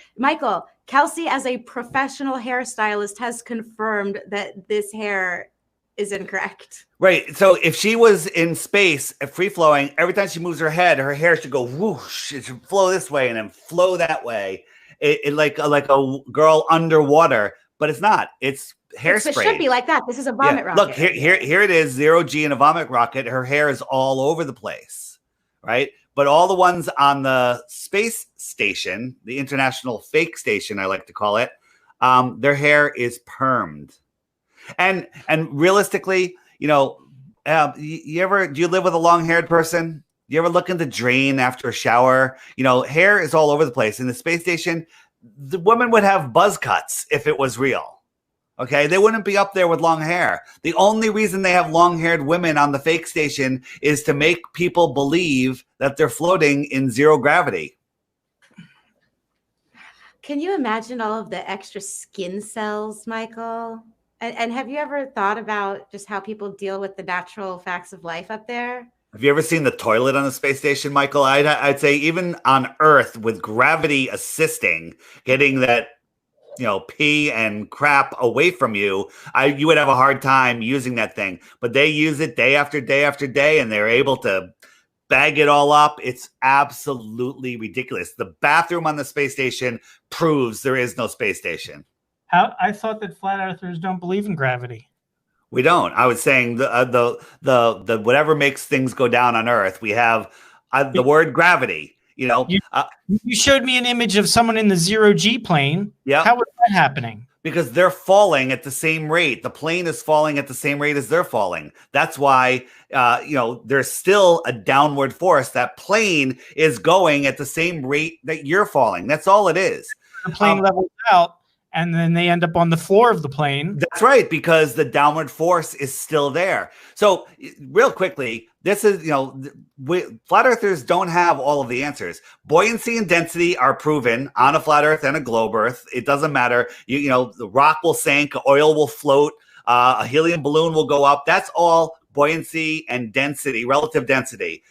as a professional hairstylist, has confirmed that this hair is incorrect. Right. So if she was in space, free flowing, every time she moves her head, her hair should go whoosh. It should flow this way and then flow that way. It like a girl underwater, but it's not. It's hairspray. It should be like that. This is a vomit rocket. Look, here it is, 0G in a vomit rocket. Her hair is all over the place, right? But all the ones on the space station, the International Fake Station, I like to call it, their hair is permed. And realistically, do you live with a long-haired person? Do you ever look in the drain after a shower? Hair is all over the place. In the space station, the women would have buzz cuts if it was real. Okay, they wouldn't be up there with long hair. The only reason they have long-haired women on the fake station is to make people believe that they're floating in zero gravity. Can you imagine all of the extra skin cells, Michael? And have you ever thought about just how people deal with the natural facts of life up there? Have you ever seen the toilet on the space station, Michael? I'd say even on Earth, with gravity assisting, getting that pee and crap away from you, you would have a hard time using that thing. But they use it day after day after day, and they're able to bag it all up. It's absolutely ridiculous. The bathroom on the space station proves there is no space station. I thought that flat earthers don't believe in gravity. We don't. I was saying the whatever makes things go down on Earth, we have the word gravity. You showed me an image of someone in the 0G plane. Yeah. How was that happening? Because they're falling at the same rate. The plane is falling at the same rate as they're falling. That's why, there's still a downward force. That plane is going at the same rate that you're falling. That's all it is. The plane levels out, and then they end up on the floor of the plane. That's right, because the downward force is still there. So real quickly, this is, flat earthers don't have all of the answers. Buoyancy and density are proven on a flat earth and a globe earth. It doesn't matter. The rock will sink, oil will float, a helium balloon will go up. That's all buoyancy and density, relative density.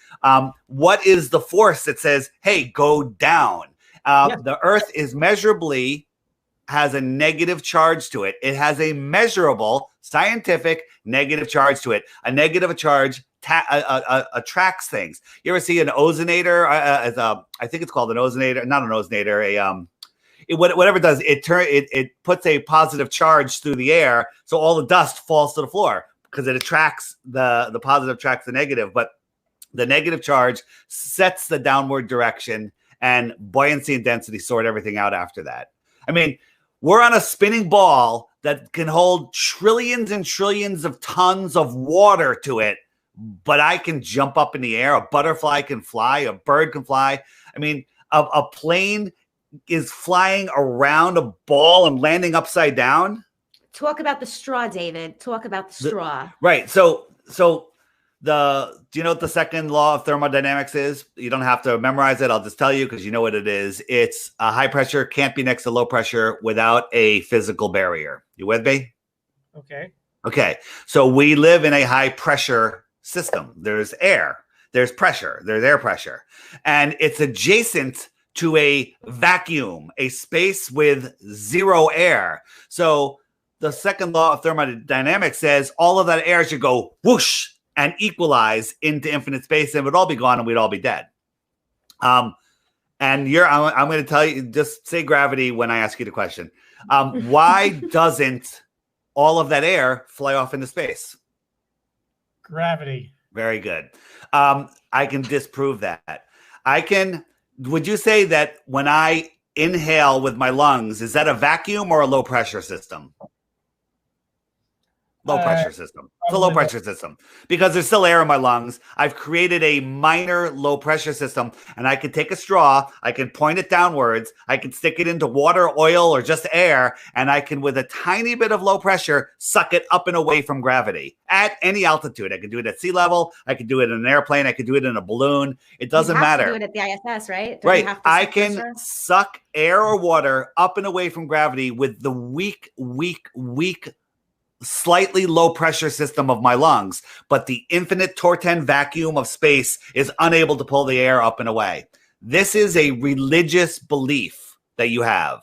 What is the force that says, hey, go down? The earth is measurably has a negative charge to it. It has a measurable scientific negative charge to it. A negative charge attracts things. You ever see an ozonator? I think it's called an ozonator, not an ozonator. Whatever it does, it puts a positive charge through the air, so all the dust falls to the floor because it attracts the positive attracts the negative, but the negative charge sets the downward direction, and buoyancy and density sort everything out after that. I mean, we're on a spinning ball that can hold trillions and trillions of tons of water to it, but I can jump up in the air. A butterfly can fly. A bird can fly. I mean, a plane is flying around a ball and landing upside down. Talk about the straw, David. Talk about the straw. Right. So do you know what the second law of thermodynamics is? You don't have to memorize it. I'll just tell you because you know what it is. It's high pressure can't be next to low pressure without a physical barrier. You with me? Okay. So we live in a high pressure system. There's air, there's pressure, there's air pressure, and it's adjacent to a vacuum, a space with zero air. So the second law of thermodynamics says all of that air should go whoosh and equalize into infinite space, and it would all be gone and we'd all be dead. And I'm going to tell you, just say gravity when I ask you the question. Why doesn't all of that air fly off into space? Gravity. Very good. I can disprove that. Would you say that when I inhale with my lungs, is that a vacuum or a low pressure system? Low pressure system. It's a low pressure system because there's still air in my lungs. I've created a minor low pressure system, and I can take a straw, I can point it downwards, I can stick it into water, oil, or just air, and I can, with a tiny bit of low pressure, suck it up and away from gravity at any altitude. I can do it at sea level. I can do it in an airplane. I can do it in a balloon. It doesn't matter. You have to do it at the ISS, right? Right. I can suck air or water up and away from gravity with the weak, slightly low pressure system of my lungs, but the infinite torten vacuum of space is unable to pull the air up and away. This is a religious belief that you have.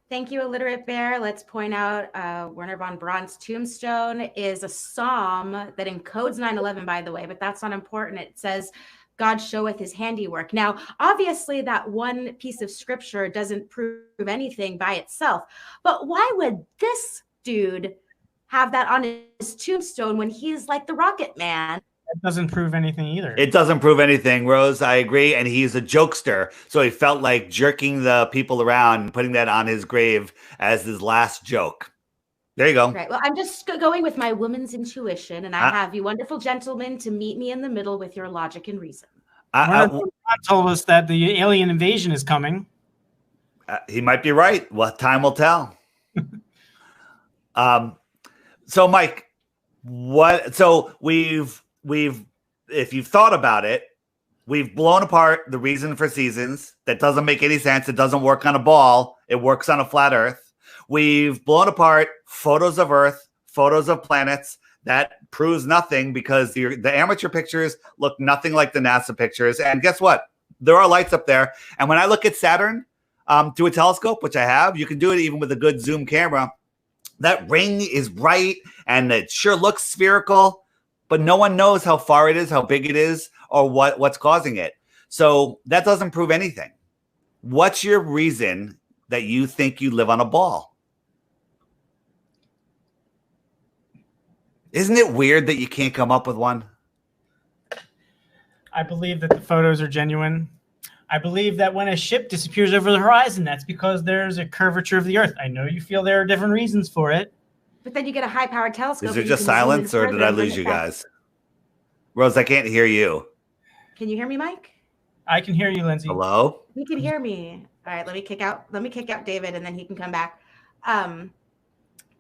Thank you, Illiterate Bear. Let's point out Werner von Braun's tombstone is a psalm that encodes 9/11, by the way, but that's not important. It says, God showeth his handiwork. Now, obviously, that one piece of scripture doesn't prove anything by itself, but why would this dude have that on his tombstone when he's like the Rocket Man? It doesn't prove anything either. It doesn't prove anything, Rose. I agree. And he's a jokester. So he felt like jerking the people around and putting that on his grave as his last joke. There you go. Right. Well, I'm just going with my woman's intuition, and I have you wonderful gentlemen to meet me in the middle with your logic and reason. Told us that the alien invasion is coming. He might be right. Well, time will tell. So, Mike, we've if you've thought about it, we've blown apart the reason for seasons. That doesn't make any sense. It doesn't work on a ball. It works on a flat Earth. We've blown apart photos of Earth, photos of planets. That proves nothing because the amateur pictures look nothing like the NASA pictures. And guess what? There are lights up there. And when I look at Saturn through a telescope, which I have, you can do it even with a good zoom camera. That ring is bright and it sure looks spherical, but no one knows how far it is, how big it is, or what's causing it. So that doesn't prove anything. What's your reason that you think you live on a ball? Isn't it weird that you can't come up with one? I believe that the photos are genuine. I believe that when a ship disappears over the horizon, that's because there's a curvature of the Earth. I know you feel there are different reasons for it. But then you get a high-powered telescope. Is there just silence, or did I lose you guys? Rose, I can't hear you. Can you hear me, Mike? I can hear you, Lindsay. Hello? You can hear me. All right, let me kick out David, and then he can come back.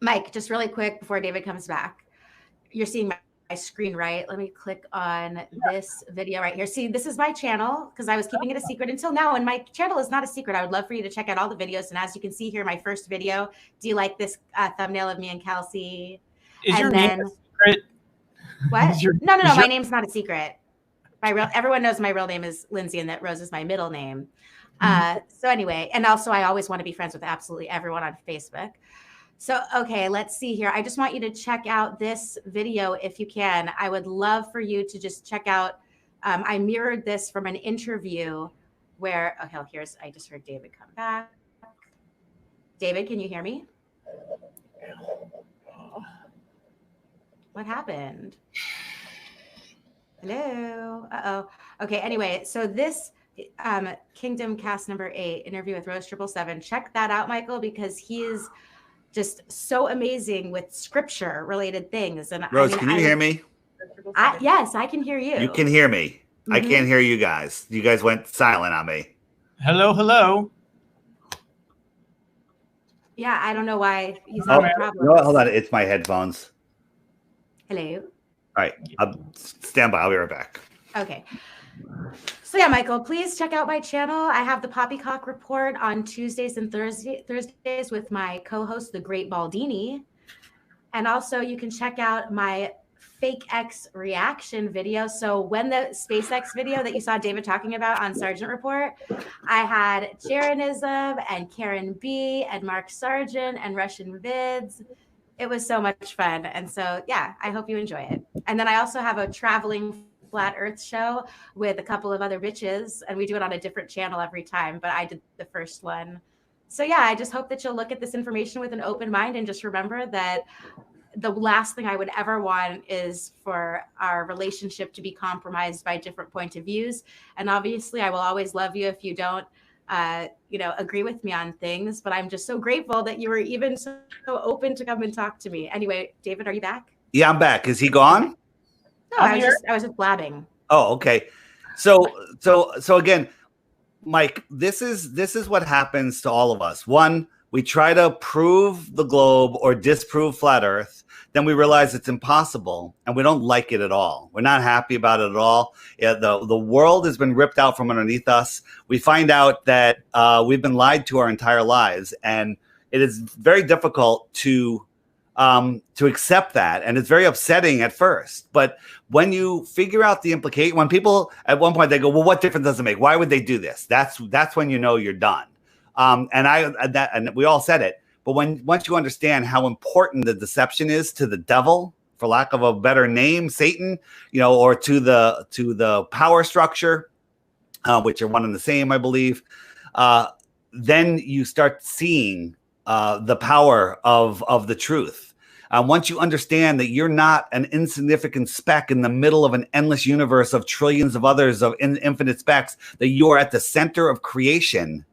Mike, just really quick before David comes back, you're seeing my screen, right? Let me click on this video right here. See, this is my channel because I was keeping it a secret until now, and my channel is not a secret. I would love for you to check out all the videos. And as you can see here, my first video, do you like this thumbnail of me and Kelsey? Is your name a secret? What? No, my name's not a secret. Everyone knows my real name is Lindsay and that Rose is my middle name. So anyway, and also I always want to be friends with absolutely everyone on Facebook. So, okay, let's see here. I just want you to check out this video if you can. I would love for you to just check out. I mirrored this from an interview where, I just heard David come back. David, can you hear me? What happened? Hello? Uh-oh. Okay, anyway, so this Kingdom Cast number 8 interview with Rose777, check that out, Michael, because he is just so amazing with scripture related things. And Rose, can you hear me? Yes, I can hear you. You can hear me. Mm-hmm. I can't hear you guys. You guys went silent on me. Hello. Yeah, I don't know why he's having problems. No, hold on. It's my headphones. Hello. All right. Stand by. I'll be right back. Okay. So yeah, Michael, please check out my channel. I have the Poppycock Report on Tuesdays and Thursdays with my co-host, the Great Baldini. And also you can check out my Fake X reaction video. So when the SpaceX video that you saw David talking about on Sargent Report, I had Jaronism and Karen B and Mark Sargent and Russian Vids. It was so much fun. And so, yeah, I hope you enjoy it. And then I also have a traveling Flat Earth show with a couple of other bitches, and we do it on a different channel every time, but I did the first one. So yeah, I just hope that you'll look at this information with an open mind and just remember that the last thing I would ever want is for our relationship to be compromised by different point of views. And obviously I will always love you if you don't agree with me on things, but I'm just so grateful that you were even so open to come and talk to me. Anyway, David, are you back? Yeah, I'm back. Is he gone? No, I was just blabbing. Oh, okay. So again, Mike, this is what happens to all of us. One, we try to prove the globe or disprove flat Earth. Then we realize it's impossible, and we don't like it at all. We're not happy about it at all. Yeah, the world has been ripped out from underneath us. We find out that we've been lied to our entire lives, and it is very difficult to accept that, and it's very upsetting at first. But when you figure out the implication, when people at one point they go, "Well, what difference does it make? Why would they do this?" That's when you know you're done. And we all said it. But once you understand how important the deception is to the devil, for lack of a better name, Satan, or to the power structure, which are one and the same, I believe, then you start seeing the power of the truth. Once you understand that you're not an insignificant speck in the middle of an endless universe of trillions of others of infinite specks, that you are at the center of creation,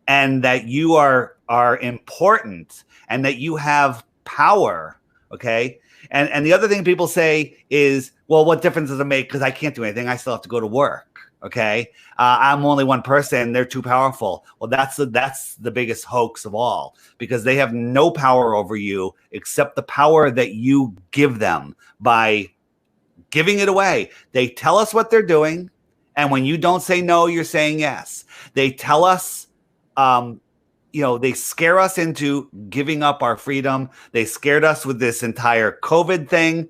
and that you are important, and that you have power, okay? And the other thing people say is, well, what difference does it make? Because I can't do anything. I still have to go to work, okay? I'm only one person. They're too powerful. Well, that's the biggest hoax of all, because they have no power over you except the power that you give them by giving it away. They tell us what they're doing, and when you don't say no, you're saying yes. They tell us, they scare us into giving up our freedom. They scared us with this entire COVID thing,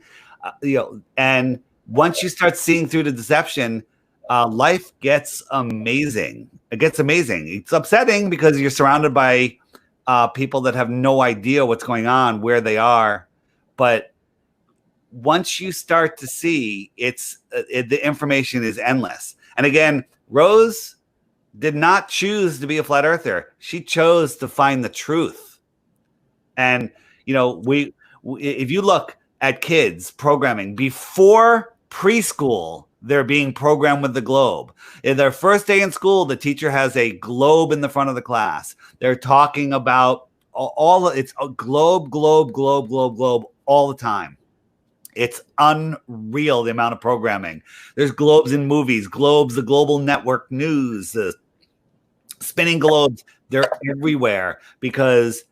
and once you start seeing through the deception, life gets amazing. It gets amazing. It's upsetting because you're surrounded by people that have no idea what's going on, where they are. But once you start to see, the information is endless. And again, Rose did not choose to be a flat earther. She chose to find the truth. And, if you look at kids programming before preschool, they're being programmed with the globe. In their first day in school, the teacher has a globe in the front of the class. They're talking about it's a globe all the time. It's unreal, the amount of programming. There's globes in movies, globes, the global network news, the spinning globes. They're everywhere because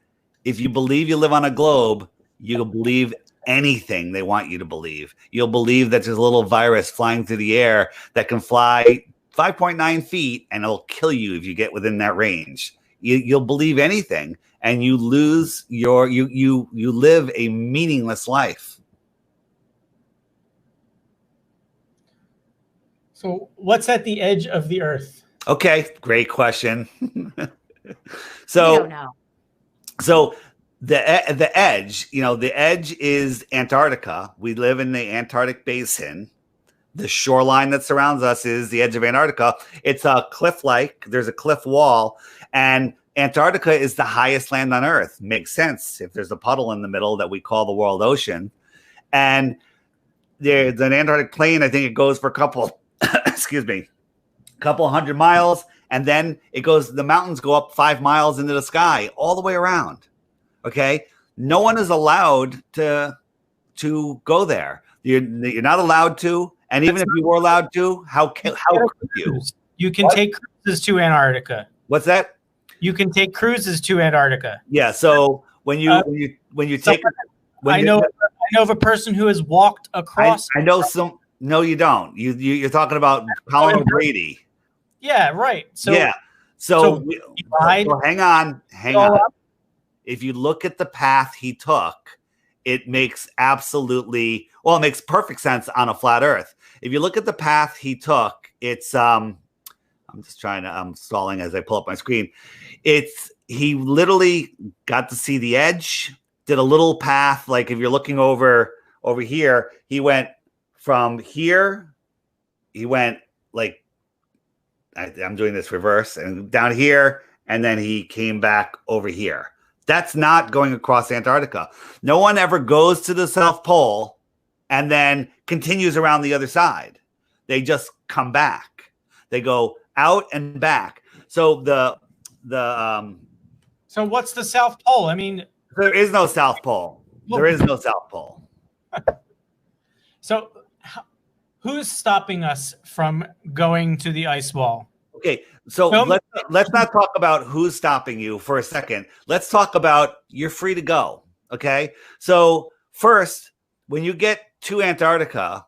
if you believe you live on a globe, you'll believe anything they want you to believe. You'll believe that there's a little virus flying through the air that can fly 5.9 feet and it'll kill you if you get within that range. You'll believe anything, and you lose your you live a meaningless life. So what's at the edge of the earth? Okay, great question. So we don't know. So the edge, the edge is Antarctica. We live in the Antarctic basin. The shoreline that surrounds us is the edge of Antarctica. It's a cliff-like. There's a cliff wall, and Antarctica is the highest land on Earth. Makes sense if there's a puddle in the middle that we call the world ocean. And there's an Antarctic plane. I think it goes for a couple, couple 100 miles. And then the mountains go up 5 miles into the sky all the way around. Okay. No one is allowed to go there. You're not allowed to. And even if you were allowed to, how could you? You can take cruises to Antarctica. What's that? You can take cruises to Antarctica. Yeah. So when you take, I know of a person who has walked across. I know some. No, you don't. You're talking about Colin O'Grady. Yeah. Right. So yeah. So hang on. If you look at the path he took, it makes it makes perfect sense on a flat Earth. If you look at the path he took, it's I'm stalling as I pull up my screen. He literally got to see the edge, did a little path. Like if you're looking over here, he went from here. He went like, I'm doing this reverse, and down here, and then he came back over here. That's not going across Antarctica. No one ever goes to the South Pole and then continues around the other side. They just come back. They go out and back. So so what's the South Pole? I mean, there is no South Pole. There is no South Pole. So who's stopping us from going to the ice wall? Okay, so let's not talk about who's stopping you for a second. Let's talk about you're free to go. Okay, so first, when you get to Antarctica,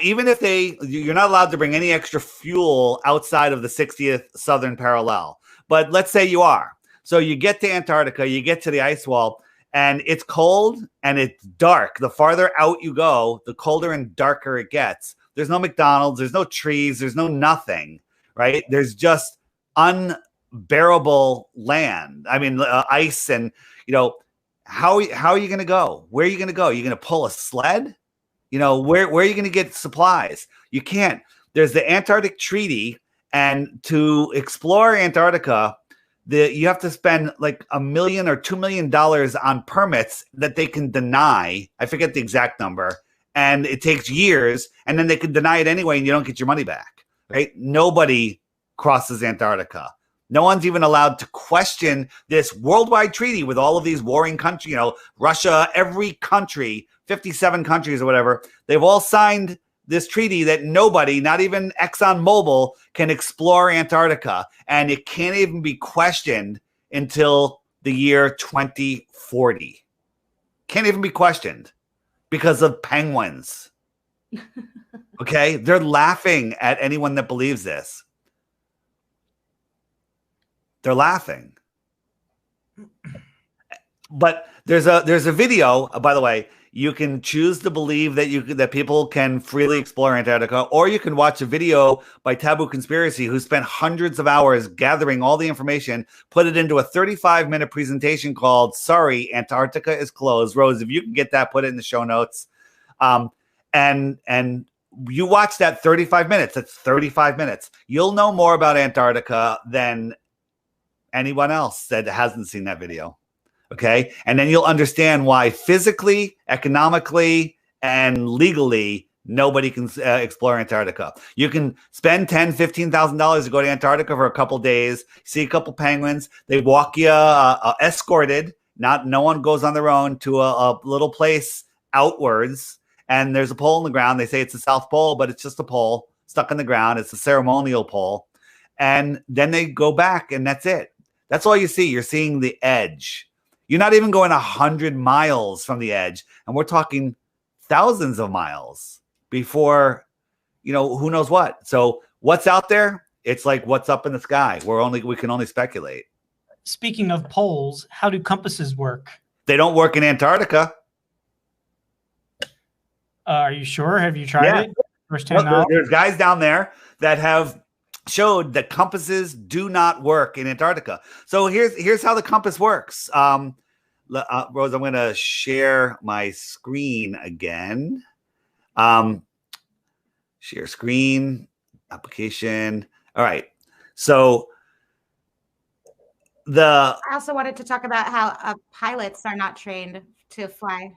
even if you're not allowed to bring any extra fuel outside of the 60th southern parallel. But let's say you are. So you get to Antarctica, you get to the ice wall, and it's cold and it's dark. The farther out you go, the colder and darker it gets. There's no McDonald's, there's no trees, there's no nothing, right? There's just unbearable land. I mean, ice, and how are you going to go? Where are you going to go? You're going to pull a sled? Where are you going to get supplies? You can't. There's the Antarctic Treaty, and to explore Antarctica, you have to spend like $1 million or $2 million on permits that they can deny. I forget the exact number, and it takes years, and then they can deny it anyway, and you don't get your money back. Right? Nobody crosses Antarctica. No one's even allowed to question this worldwide treaty with all of these warring countries, Russia, every country, 57 countries or whatever. They've all signed this treaty that nobody, not even ExxonMobil, can explore Antarctica. And it can't even be questioned until the year 2040. Can't even be questioned because of penguins. Okay? They're laughing at anyone that believes this. They're laughing. But there's a video, by the way. You can choose to believe that people can freely explore Antarctica, or you can watch a video by Taboo Conspiracy, who spent hundreds of hours gathering all the information, put it into a 35-minute presentation called "Sorry, Antarctica is Closed." Rose, if you can get that, put it in the show notes. And you watch that 35 minutes. That's 35 minutes. You'll know more about Antarctica than anyone else that hasn't seen that video. Okay. And then you'll understand why physically, economically, and legally, nobody can explore Antarctica. You can spend $10,000, $15,000 to go to Antarctica for a couple days, see a couple penguins. They walk you escorted. No one goes on their own to a little place outwards. And there's a pole in the ground. They say it's the South Pole, but it's just a pole stuck in the ground. It's a ceremonial pole. And then they go back, and that's it. That's all you see. You're seeing the edge. You're not even going 100 miles from the edge, and we're talking thousands of miles before, who knows what. So what's out there? It's like what's up in the sky. We can only speculate. Speaking of poles, how do compasses work? They don't work in Antarctica. Are you sure? Have you tried it? First time out? There's guys down there that have showed that compasses do not work in Antarctica. So here's how the compass works. Rose, I'm going to share my screen again. Share screen, application. All right. So I also wanted to talk about how pilots are not trained to fly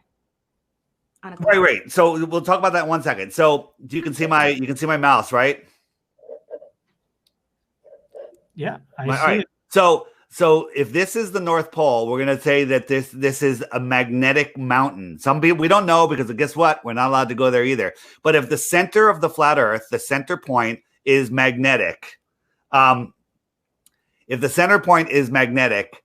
on a plane. Right. So we'll talk about that in 1 second. So you can see my mouse, right? Yeah, I see. All right. So if this is the North Pole, we're going to say that this is a magnetic mountain. Some people, we don't know, because guess what? We're not allowed to go there either. But if the center of the flat Earth, the center point is magnetic, if the center point is magnetic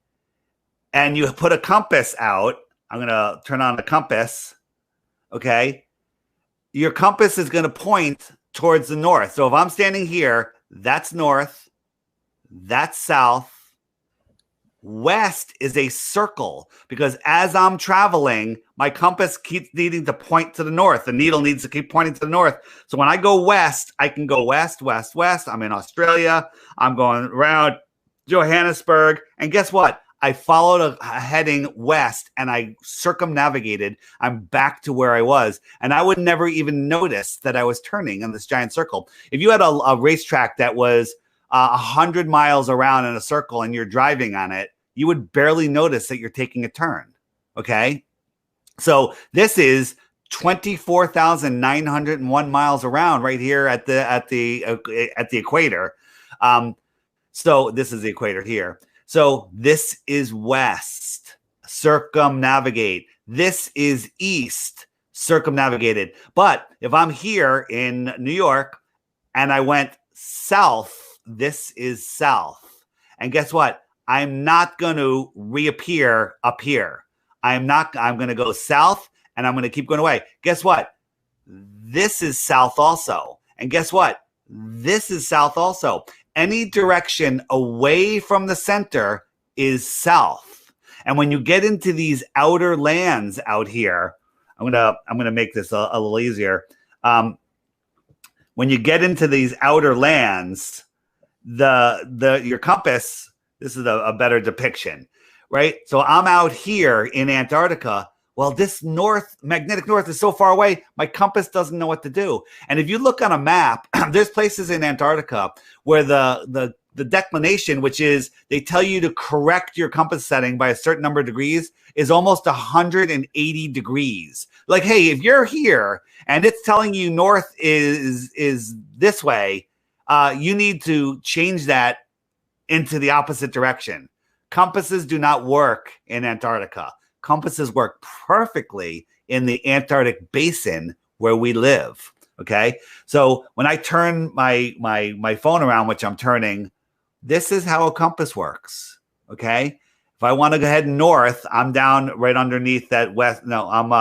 and you put a compass out, I'm going to turn on the compass. Okay. Your compass is going to point towards the north. So if I'm standing here, that's north, that's south. West is a circle, because as I'm traveling, my compass keeps needing to point to the north. The needle needs to keep pointing to the north. So when I go west, I can go west, west, west. I'm in Australia. I'm going around Johannesburg. And guess what? I followed a heading west and I circumnavigated. I'm back to where I was. And I would never even notice that I was turning in this giant circle. If you had a racetrack that was 100 miles around in a circle and you're driving on it, you would barely notice that you're taking a turn. Okay. So this is 24,901 miles around right here at the equator. So this is the equator here. So this is west, circumnavigate. This is east, circumnavigated. But if I'm here in New York and I went south, this is south. And guess what? I'm not going to reappear up here. I'm going to go south and I'm going to keep going away. Guess what? This is south also. And guess what? This is south also. Any direction away from the center is south. And when you get into these outer lands out here, I'm gonna make this a little easier. When you get into these outer lands, your compass, this is a better depiction, right? So I'm out here in Antarctica. Well, this magnetic north is so far away, my compass doesn't know what to do. And if you look on a map, there's places in Antarctica where the declination, which is they tell you to correct your compass setting by a certain number of degrees, is almost 180 degrees. Like, hey, if you're here and it's telling you north is this way, you need to change that into the opposite direction. Compasses do not work in Antarctica. Compasses work perfectly in the Antarctic basin where we live. Okay. So when I turn my phone around, which I'm turning, this is how a compass works. Okay. If I want to go head north, I'm down right underneath that west. No, I'm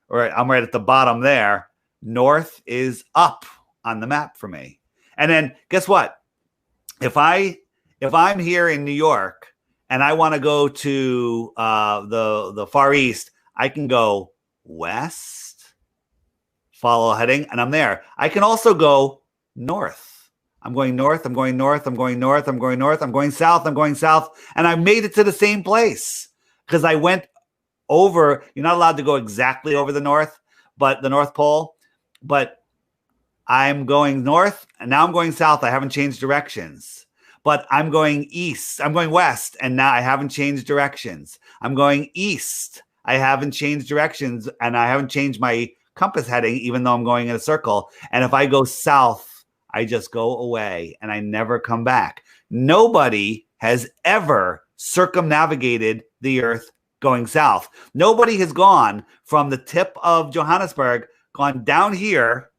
right at the bottom there. North is up on the map for me. And then guess what? If I'm here in New York and I want to go to the Far East, I can go west, follow a heading, and I'm there. I can also go north. I'm going north, I'm going north, I'm going north, I'm going north, I'm going south, I'm going south, and I made it to the same place because I went over. You're not allowed to go exactly over the North Pole, but I'm going north, and now I'm going south. I haven't changed directions. But I'm going east. I'm going west, and now I haven't changed directions. I'm going east. I haven't changed directions, and I haven't changed my compass heading, even though I'm going in a circle. And if I go south, I just go away, and I never come back. Nobody has ever circumnavigated the Earth going south. Nobody has gone from the tip of Johannesburg, gone down here,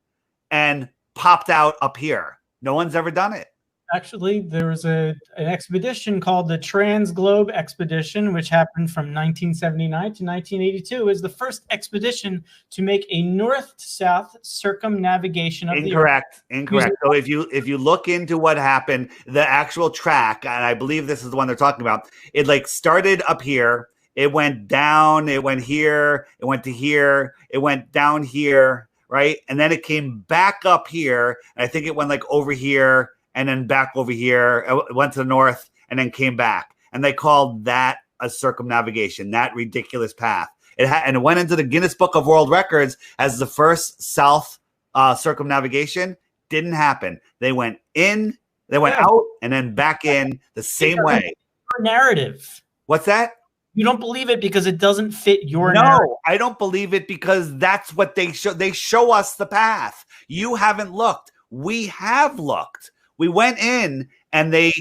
and popped out up here. No one's ever done it. Actually, there was an expedition called the Trans-Globe Expedition, which happened from 1979 to 1982. It was the first expedition to make a north-south circumnavigation of the Earth. Incorrect. So if you look into what happened, the actual track, and I believe this is the one they're talking about, it like started up here, it went down, it went here, it went to here, it went down here, right? And then it came back up here, and I think it went like over here, and then back over here, it went to the north, and then came back. And they called that a circumnavigation, that ridiculous path. And it went into the Guinness Book of World Records as the first south circumnavigation. Didn't happen. They went in, they went out, and then back in the same way. Narrative. What's that? You don't believe it because it doesn't fit your narrative. No, I don't believe it because that's what they show. They show us the path. You haven't looked. We have looked. We went in and they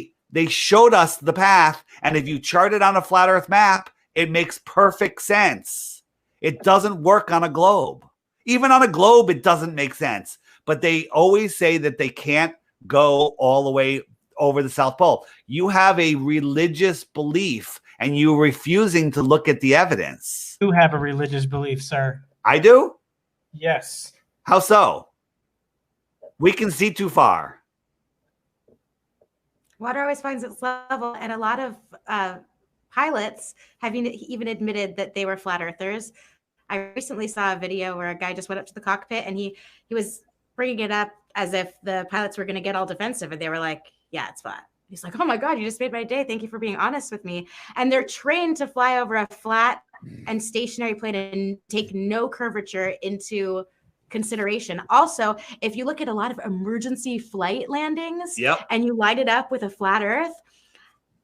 showed us the path. And if you chart it on a flat earth map, it makes perfect sense. It doesn't work on a globe. Even on a globe, it doesn't make sense. But they always say that they can't go all the way over the South Pole. You have a religious belief and you're refusing to look at the evidence. You have a religious belief, sir. I do? Yes. How so? We can see too far. Water always finds its level, and a lot of pilots have even admitted that they were flat earthers. I recently saw a video where a guy just went up to the cockpit and he was bringing it up as if the pilots were going to get all defensive, and they were like, yeah, it's flat. He's like, oh my God, you just made my day. Thank you for being honest with me. And they're trained to fly over a flat and stationary plane and take no curvature into consideration. Also, if you look at a lot of emergency flight landings and you light it up with a flat earth,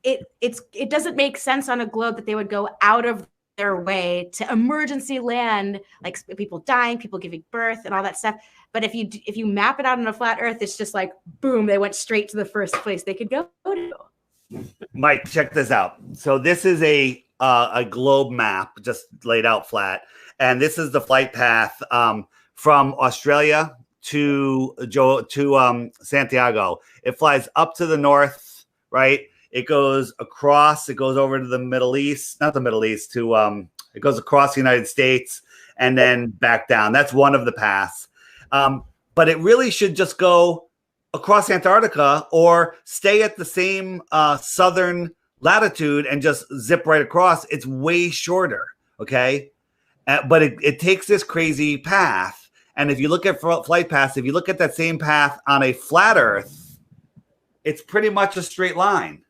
it doesn't make sense on a globe that they would go out of their way to emergency land, like people dying, people giving birth and all that stuff. But if you map it out on a flat earth, it's just like, boom, they went straight to the first place they could go to. Mike, check this out. So this is a globe map just laid out flat. And this is the flight path from Australia to Santiago. It flies up to the north, right? It goes across, it goes over to the Middle East, not the Middle East, it goes across the United States and then back down. That's one of the paths. But it really should just go across Antarctica or stay at the same southern latitude and just zip right across. It's way shorter, okay? But it takes this crazy path. And if you look at flight paths, if you look at that same path on a flat Earth, it's pretty much a straight line.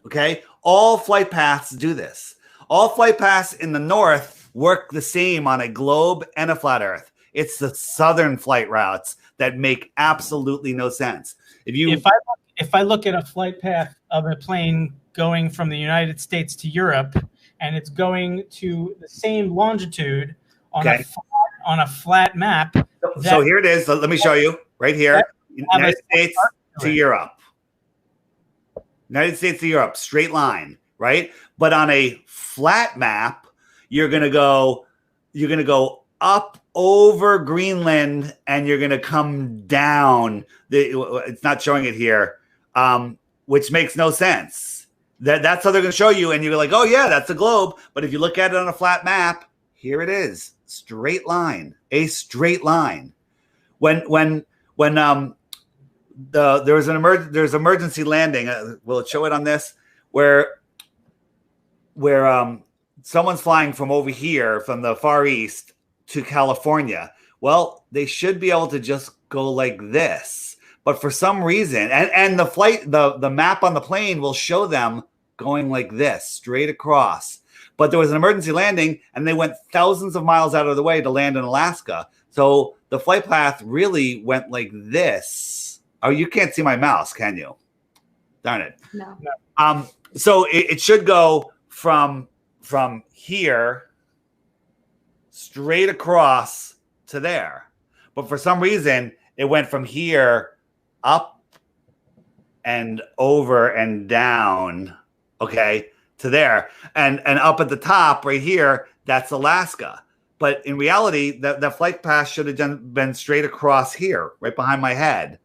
Okay? All flight paths do this. All flight paths in the north work the same on a globe and a flat Earth. It's the southern flight routes that make absolutely no sense. If I look at a flight path of a plane going from the United States to Europe, and it's going to the same longitude on a flat map. So here it is. Let me show you right here. United States to Europe. United States to Europe, straight line, right? But on a flat map, you're gonna go up over Greenland and you're gonna come down. It's not showing it here, which makes no sense. That's how they're gonna show you, and you're like, oh yeah, that's a globe. But if you look at it on a flat map, here it is, straight line, a straight line. When there's emergency landing. Will it show it on this? Where someone's flying from over here, from the Far East to California. Well, they should be able to just go like this. But for some reason, and the map on the plane will show them going like this, straight across. But there was an emergency landing, and they went thousands of miles out of the way to land in Alaska. So the flight path really went like this. Oh, you can't see my mouse, can you? Darn it. No. So it should go from here straight across to there. But for some reason, it went from here up and over and down, okay, to there. And up at the top right here, that's Alaska. But in reality, the flight path should have been straight across here, right behind my head.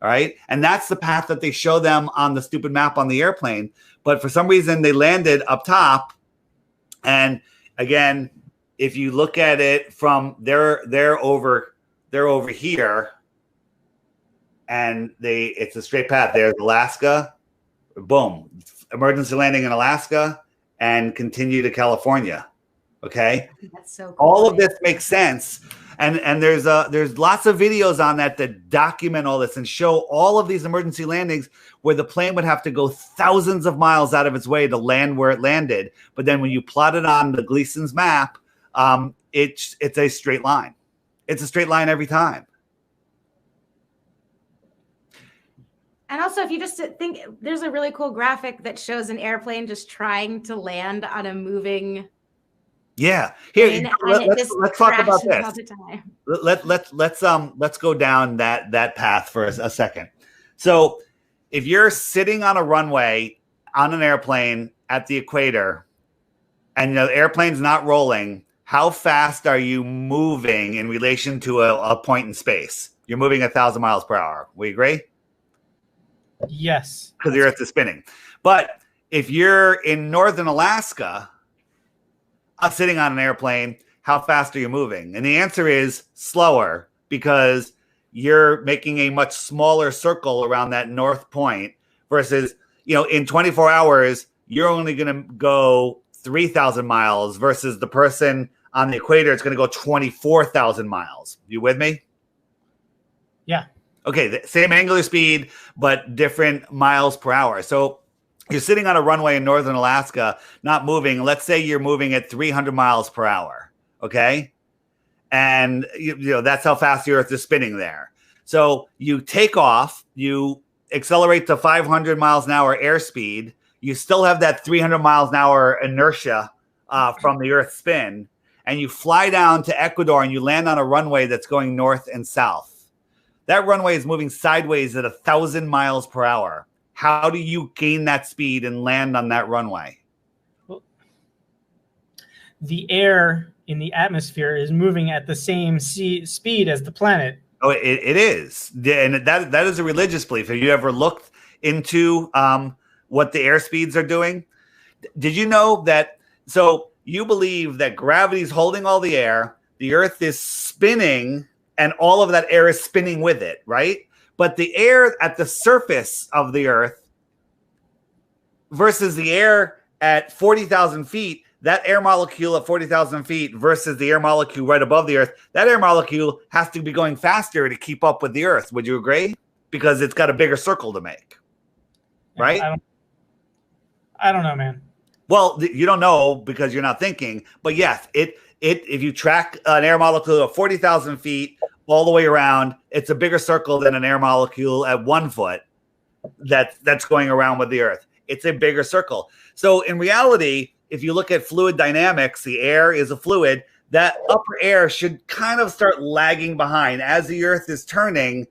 All right. And that's the path that they show them on the stupid map on the airplane. But for some reason, they landed up top. And again, if you look at it from they're over here, and it's a straight path. There's Alaska, boom, emergency landing in Alaska, and continue to California. Okay, that's so cool. All of this makes sense. And there's lots of videos on that document all this and show all of these emergency landings where the plane would have to go thousands of miles out of its way to land where it landed. But then when you plot it on the Gleason's map, it's a straight line. It's a straight line every time. And also, if you just think, there's a really cool graphic that shows an airplane just trying to land on a moving. Yeah. Here, let's talk about this. Let's go down that path for a second. So if you're sitting on a runway on an airplane at the equator and the airplane's not rolling, how fast are you moving in relation to a point in space? You're moving 1,000 miles per hour. We agree? Yes. Because the Earth is spinning. But if you're in northern Alaska, sitting on an airplane, how fast are you moving? And the answer is slower, because you're making a much smaller circle around that north point versus, in 24 hours, you're only going to go 3,000 miles versus the person on the equator is going to go 24,000 miles. You with me? Yeah. Okay, the same angular speed, but different miles per hour. So you're sitting on a runway in northern Alaska, not moving. Let's say you're moving at 300 miles per hour, okay? And that's how fast the Earth is spinning there. So you take off, you accelerate to 500 miles an hour airspeed. You still have that 300 miles an hour inertia from the Earth's spin, and you fly down to Ecuador and you land on a runway that's going north and south. That runway is moving sideways at 1,000 miles per hour. How do you gain that speed and land on that runway? Well, the air in the atmosphere is moving at the same speed as the planet. Oh, it is. And that is a religious belief. Have you ever looked into what the air speeds are doing? Did you know that? So you believe that gravity is holding all the air, the Earth is spinning, and all of that air is spinning with it, right? But the air at the surface of the Earth versus the air at 40,000 feet, that air molecule at 40,000 feet versus the air molecule right above the Earth, that air molecule has to be going faster to keep up with the Earth. Would you agree? Because it's got a bigger circle to make, right? I don't know, man. Well, you don't know because you're not thinking. But yes, if you track an air molecule of 40,000 feet all the way around, it's a bigger circle than an air molecule at 1 foot that's going around with the Earth. It's a bigger circle. So in reality, if you look at fluid dynamics, the air is a fluid. That upper air should kind of start lagging behind as the Earth is turning.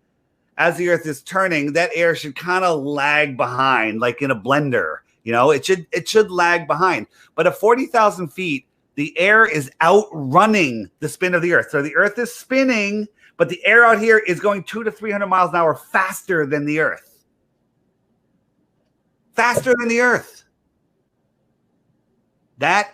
As the Earth is turning, that air should kind of lag behind, like in a blender. It should lag behind. But at 40,000 feet, the air is outrunning the spin of the Earth. So the Earth is spinning, but the air out here is going 200 to 300 miles an hour faster than the Earth. Faster than the Earth. I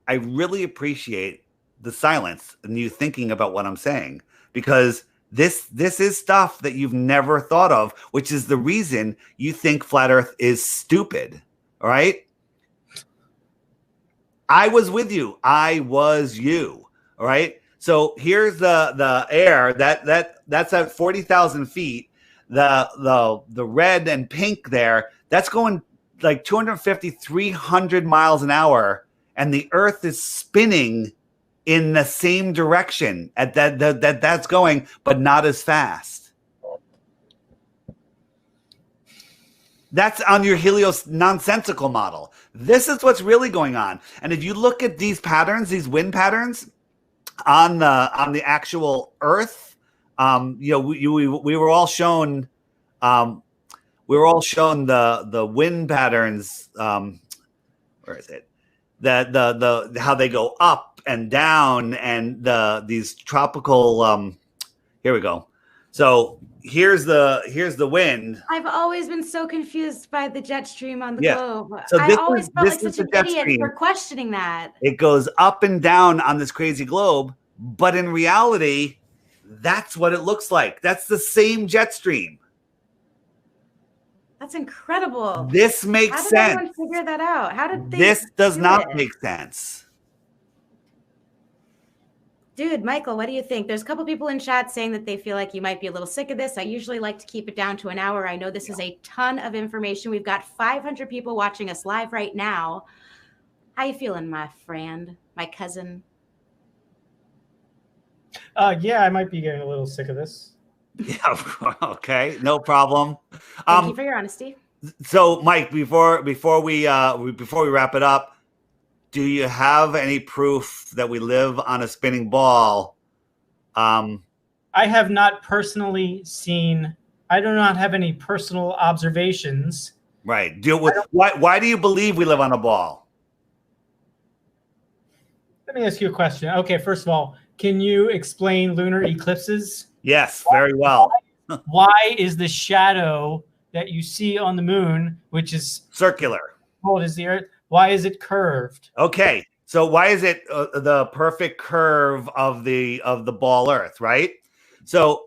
really appreciate the silence and you thinking about what I'm saying, because this is stuff that you've never thought of, which is the reason you think flat Earth is stupid. All right? I was with you. I was you. All right? So here's the air that's at 40,000 feet. The red and pink there, that's going like 250, 300 miles an hour, and the Earth is spinning in the same direction at that's going, but not as fast. That's on your Helios nonsensical model. This is what's really going on. And if you look at these patterns, these wind patterns on the actual Earth, we were all shown the wind patterns. Where is it? The how they go up and down, and these tropical. Here we go. So here's the wind. I've always been so confused by the jet stream on the globe. So I always felt like such an idiot for questioning that. It goes up and down on this crazy globe, but in reality, that's what it looks like. That's the same jet stream. That's incredible. This makes sense. How did anyone figure that out? How did they? This does not make sense. Dude, Michael, what do you think? There's a couple people in chat saying that they feel like you might be a little sick of this. I usually like to keep it down to an hour. I know this is a ton of information. We've got 500 people watching us live right now. How you feeling, my friend, my cousin? Yeah, I might be getting a little sick of this. Yeah, okay, no problem. Thank you for your honesty. So, Mike, before we wrap it up, do you have any proof that we live on a spinning ball? I have not personally seen. I do not have any personal observations. Right. Why do you believe we live on a ball? Let me ask you a question. Okay, first of all, can you explain lunar eclipses? Yes, very well. Why is the shadow that you see on the moon, which is circular, cold as the Earth, why is it curved? Okay, so why is it the perfect curve of the ball Earth, right? So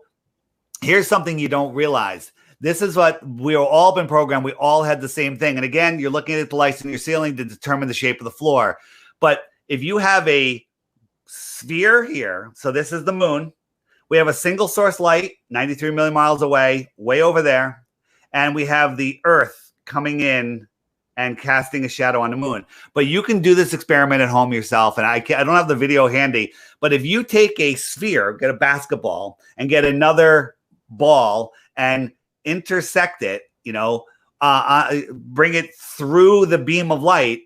here's something you don't realize. This is what we've all been programmed. We all had the same thing. And again, you're looking at the lights in your ceiling to determine the shape of the floor. But if you have a sphere here, so this is the moon. We have a single source light, 93 million miles away, way over there. And we have the Earth coming in and casting a shadow on the moon. But you can do this experiment at home yourself. And I don't have the video handy. But if you take a sphere, get a basketball, and get another ball and intersect it, bring it through the beam of light,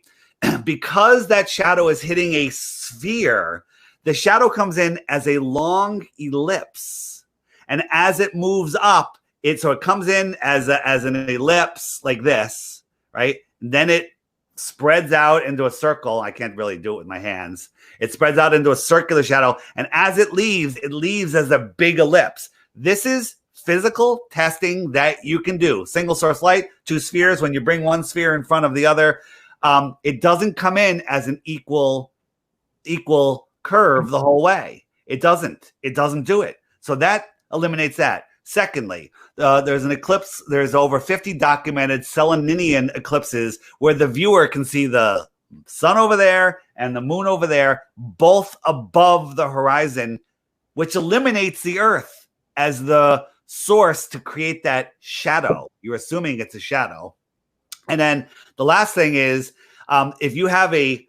because that shadow is hitting a sphere, the shadow comes in as a long ellipse. And as it moves up, it comes in as an ellipse like this, right? Then it spreads out into a circle. I can't really do it with my hands. It spreads out into a circular shadow. And as it leaves as a big ellipse. This is physical testing that you can do. Single source light, two spheres. When you bring one sphere in front of the other, it doesn't come in as an equal curve the whole way. It doesn't do it. So that eliminates that. Secondly, there's an eclipse. There's over 50 documented Seleninian eclipses where the viewer can see the sun over there and the moon over there, both above the horizon, which eliminates the Earth as the source to create that shadow. You're assuming it's a shadow. And then the last thing is, if you have a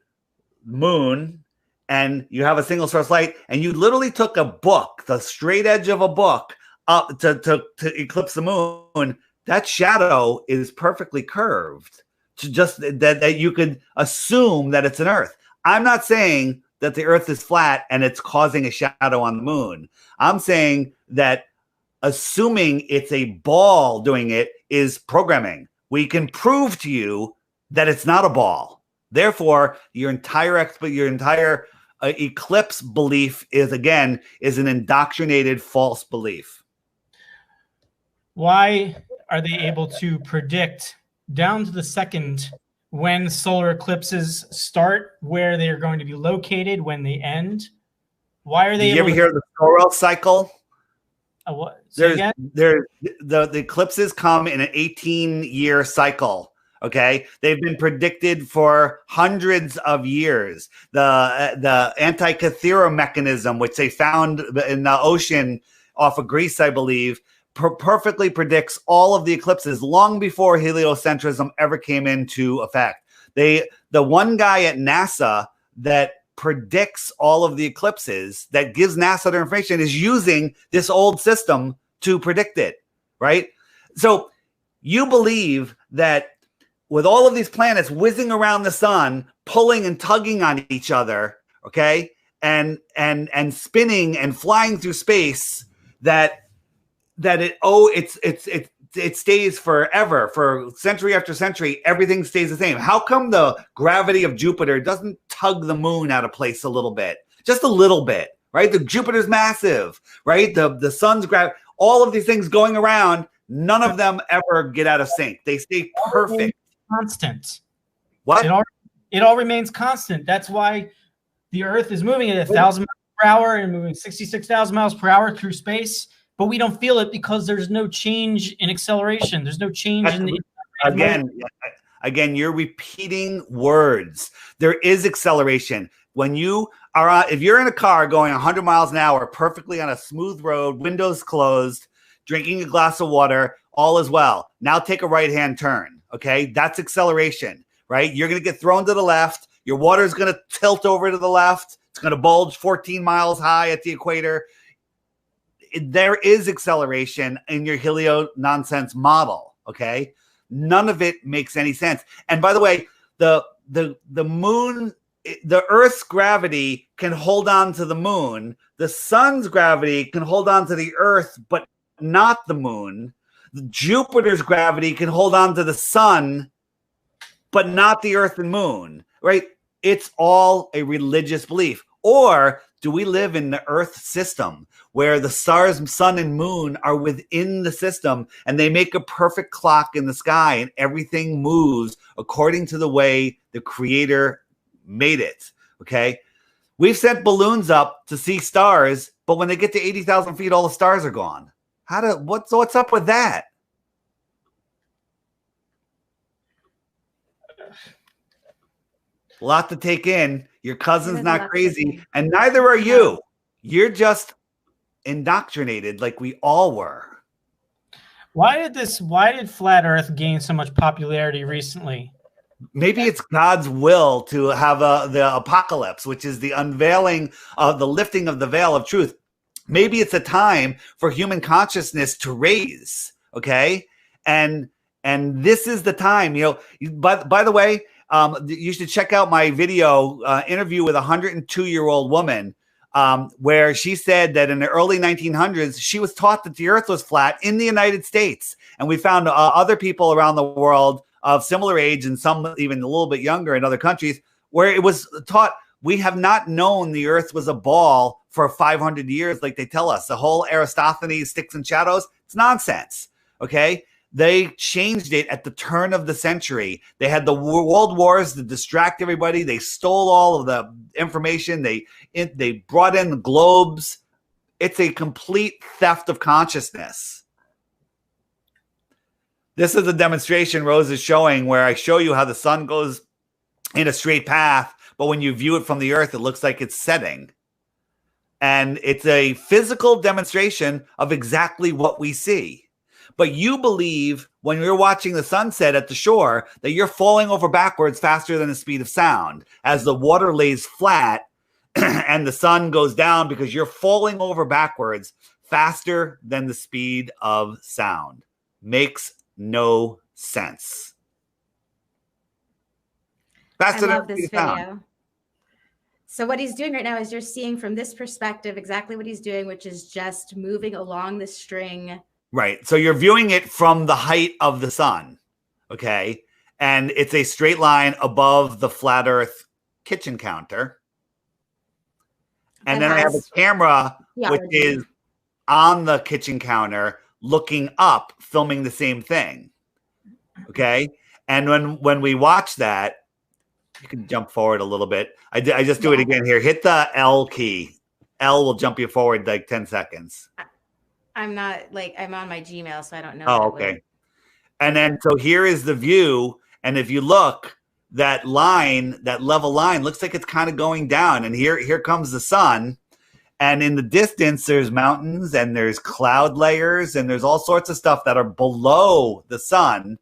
moon and you have a single source light and you literally took a book, the straight edge of a book, up to eclipse the moon, that shadow is perfectly curved to just that you could assume that it's an Earth. I'm not saying that the Earth is flat and it's causing a shadow on the moon. I'm saying that assuming it's a ball doing it is programming. We can prove to you that it's not a ball. Therefore, your entire eclipse belief is an indoctrinated false belief. Why are they able to predict down to the second when solar eclipses start, where they are going to be located when they end? Why are they? Did you ever hear the Sorel cycle? What? The eclipses come in an 18-year cycle. Okay, they've been predicted for hundreds of years. The Antikythera mechanism, which they found in the ocean off of Greece, I believe, perfectly predicts all of the eclipses long before heliocentrism ever came into effect. The one guy at NASA that predicts all of the eclipses, that gives NASA their information, is using this old system to predict it, right? So you believe that with all of these planets whizzing around the sun, pulling and tugging on each other, okay, and spinning and flying through space, that it stays forever, for century after century, everything stays the same. How come the gravity of Jupiter doesn't tug the moon out of place a little bit? Just a little bit, right? The Jupiter's massive, right? The sun's gravity. all of these things going around, none of them ever get out of sync. They stay perfect. Constant. What? It all remains constant. That's why the Earth is moving at 1,000 miles per hour and moving 66,000 miles per hour through space, but we don't feel it because there's no change in acceleration. There's no change in the Again, you're repeating words. There is acceleration. When you are, if you're in a car going 100 miles an hour, perfectly on a smooth road, windows closed, drinking a glass of water, all is well. Now take a right-hand turn, okay? That's acceleration, right? You're going to get thrown to the left. Your water is going to tilt over to the left. It's going to bulge 14 miles high at the equator. There is acceleration in your helio nonsense model, okay? None of it makes any sense. And by the way, the moon, the Earth's gravity can hold on to the moon. The sun's gravity can hold on to the Earth, but not the moon. Jupiter's gravity can hold on to the sun, but not the Earth and moon, right? It's all a religious belief. Or do we live in the Earth system where the stars, sun, and moon are within the system and they make a perfect clock in the sky and everything moves according to the way the Creator made it, okay? We've sent balloons up to see stars, but when they get to 80,000 feet, all the stars are gone. What's up with that? A lot to take in. Your cousin's not crazy, and neither are you. You're just indoctrinated like we all were. Why did Flat Earth gain so much popularity recently? Maybe it's God's will to have the apocalypse, which is the unveiling of the lifting of the veil of truth. Maybe it's a time for human consciousness to raise, okay? And this is the time, by the way, you should check out my video interview with a 102-year-old woman where she said that in the early 1900s, she was taught that the Earth was flat in the United States. And we found other people around the world of similar age and some even a little bit younger in other countries where it was taught. We have not known the Earth was a ball for 500 years like they tell us. The whole Aristophanes, sticks and shadows, it's nonsense, okay? They changed it at the turn of the century. They had the world wars to distract everybody. They stole all of the information. They brought in the globes. It's a complete theft of consciousness. This is a demonstration Rose is showing where I show you how the sun goes in a straight path, but when you view it from the Earth, it looks like it's setting. And it's a physical demonstration of exactly what we see. But you believe when you're watching the sunset at the shore that you're falling over backwards faster than the speed of sound as the water lays flat and the sun goes down because you're falling over backwards faster than the speed of sound. Makes no sense. I love this video. So what he's doing right now is you're seeing from this perspective exactly what he's doing, which is just moving along the string. Right. So you're viewing it from the height of the sun. Okay. And it's a straight line above the flat Earth kitchen counter. And then I have a camera, which is on the kitchen counter looking up, filming the same thing. Okay. And when we watch that, you can jump forward a little bit. I just do it again here. Hit the L key. L will jump you forward like 10 seconds. I'm not I'm on my Gmail, so I don't know. Oh, okay. And then, so here is the view. And if you look, that line, that level line looks like it's kind of going down. And here comes the sun. And in the distance, there's mountains and there's cloud layers and there's all sorts of stuff that are below the sun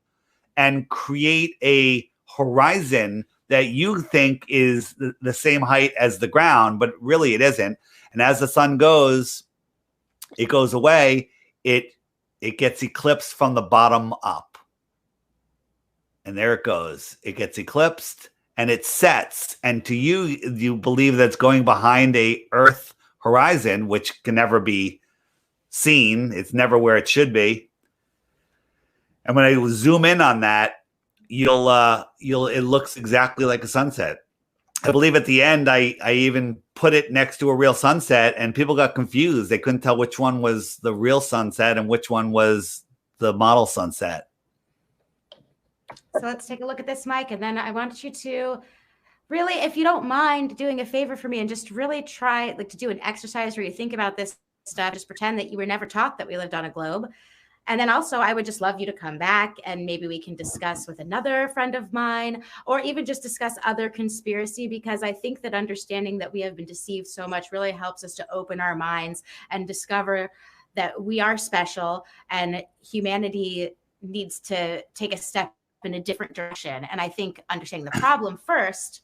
and create a horizon that you think is the same height as the ground, but really it isn't. And as the sun goes, it goes away. It gets eclipsed from the bottom up. And there it goes. It gets eclipsed and it sets. And to you, you believe that's going behind a Earth horizon, which can never be seen. It's never where it should be. And when I zoom in on that, it looks exactly like a sunset. I believe at the end, I even put it next to a real sunset, and people got confused. They couldn't tell which one was the real sunset and which one was the model sunset. So let's take a look at this, Mike, and then I want you to really, if you don't mind, doing a favor for me and just really try to do an exercise where you think about this stuff. Just pretend that you were never taught that we lived on a globe. And then also, I would just love you to come back and maybe we can discuss with another friend of mine, or even just discuss other conspiracy, because I think that understanding that we have been deceived so much really helps us to open our minds and discover that we are special and humanity needs to take a step in a different direction. And I think understanding the problem first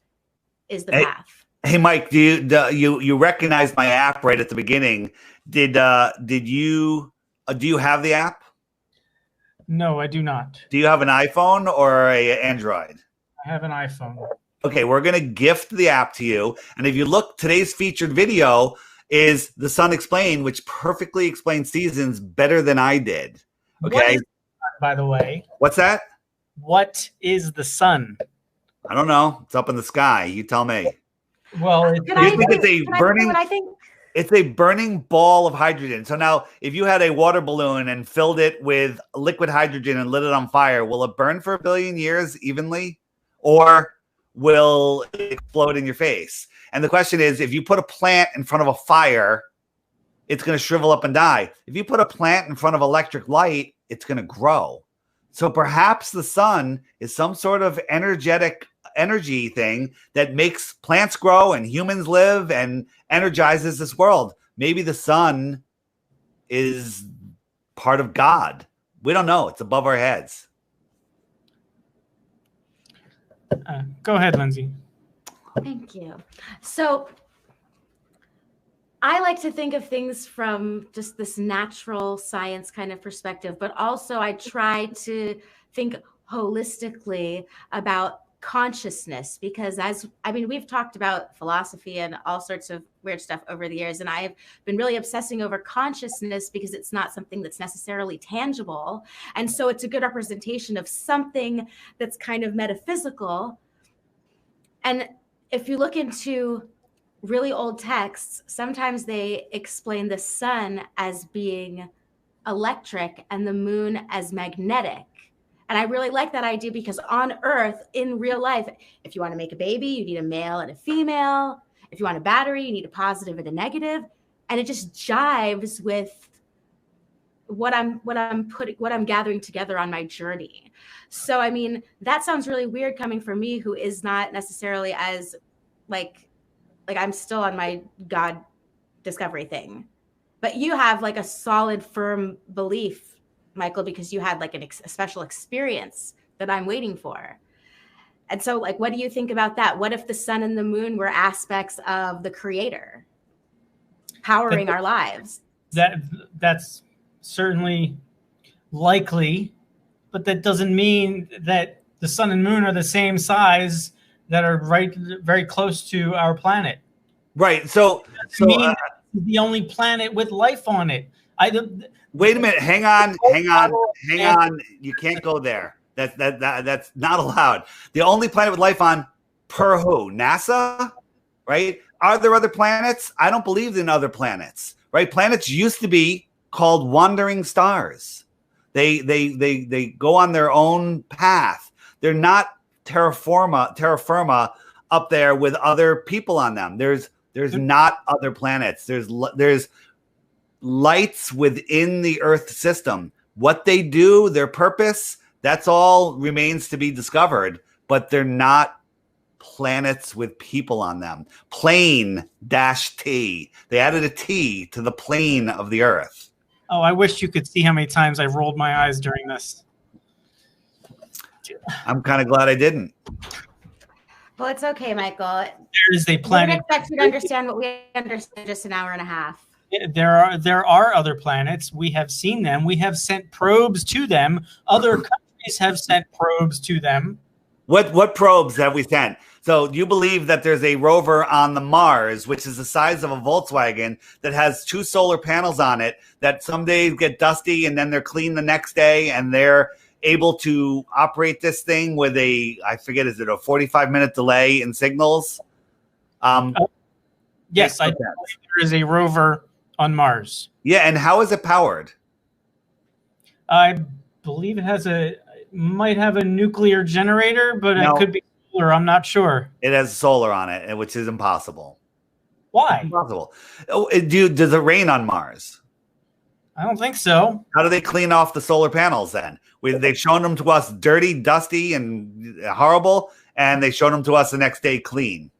is the path. Hey, Mike, do you recognize my app right at the beginning? Do you have the app? No, I do not. Do you have an iPhone or a Android? I have an iPhone. Okay, we're going to gift the app to you. And if you look, today's featured video is The Sun Explained, which perfectly explains seasons better than I did. Okay. What is the sun, by the way? What's that? What is the sun? I don't know. It's up in the sky. You tell me. Well, it's a burning ball of hydrogen. So now, if you had a water balloon and filled it with liquid hydrogen and lit it on fire, will it burn for 1 billion years evenly, or will it explode in your face? And the question is, if you put a plant in front of a fire, it's going to shrivel up and die. If you put a plant in front of electric light, it's going to grow. So perhaps the sun is some sort of energy thing that makes plants grow and humans live and energizes this world. Maybe the sun is part of God. We don't know. It's above our heads. Go ahead, Lindsay. Thank you. So I like to think of things from just this natural science kind of perspective, but also I try to think holistically about consciousness, because we've talked about philosophy and all sorts of weird stuff over the years, and I've been really obsessing over consciousness because it's not something that's necessarily tangible, and so it's a good representation of something that's kind of metaphysical. And if you look into really old texts, sometimes they explain the sun as being electric and the moon as magnetic. And I really like that idea because on Earth, in real life, if you want to make a baby, you need a male and a female. If you want a battery, you need a positive and a negative. And it just jives with what I'm gathering together on my journey. So, I mean, that sounds really weird coming from me, who is not necessarily as like I'm still on my God discovery thing. But you have like a solid, firm belief, Michael, because you had like a special experience that I'm waiting for. And so, like, what do you think about that? What if the sun and the moon were aspects of the creator powering our lives? That's certainly likely, but that doesn't mean that the sun and moon are the same size that are very close to our planet. Right. So the only planet with life on it. Wait a minute. Hang on. You can't go there. That's not allowed. The only planet with life on, per who? NASA? Right? Are there other planets? I don't believe in other planets. Right? Planets used to be called wandering stars. They go on their own path. They're not terra firma up there with other people on them. There's not other planets. There's lights within the Earth system. What they do, their purpose, that's all remains to be discovered. But they're not planets with people on them. Plane-T. They added a T to the plane of the Earth. Oh, I wish you could see how many times I rolled my eyes during this. I'm kind of glad I didn't. Well, it's okay, Michael. There is a planet. We expect you to understand what we understand just an hour and a half. There are other planets. We have seen them. We have sent probes to them. Other countries have sent probes to them. What probes have we sent? So do you believe that there's a rover on the Mars, which is the size of a Volkswagen, that has 2 solar panels on it, that some days get dusty and then they're clean the next day, and they're able to operate this thing with a 45-minute delay in signals? Yes, I believe there is a rover on Mars. Yeah, and how is it powered? I believe it might have a nuclear generator, but it could be solar. I'm not sure. It has solar on it, which is impossible. Why? It's impossible. Oh, does it rain on Mars? I don't think so. How do they clean off the solar panels then? They've shown them to us dirty, dusty, and horrible, and they showed them to us the next day clean.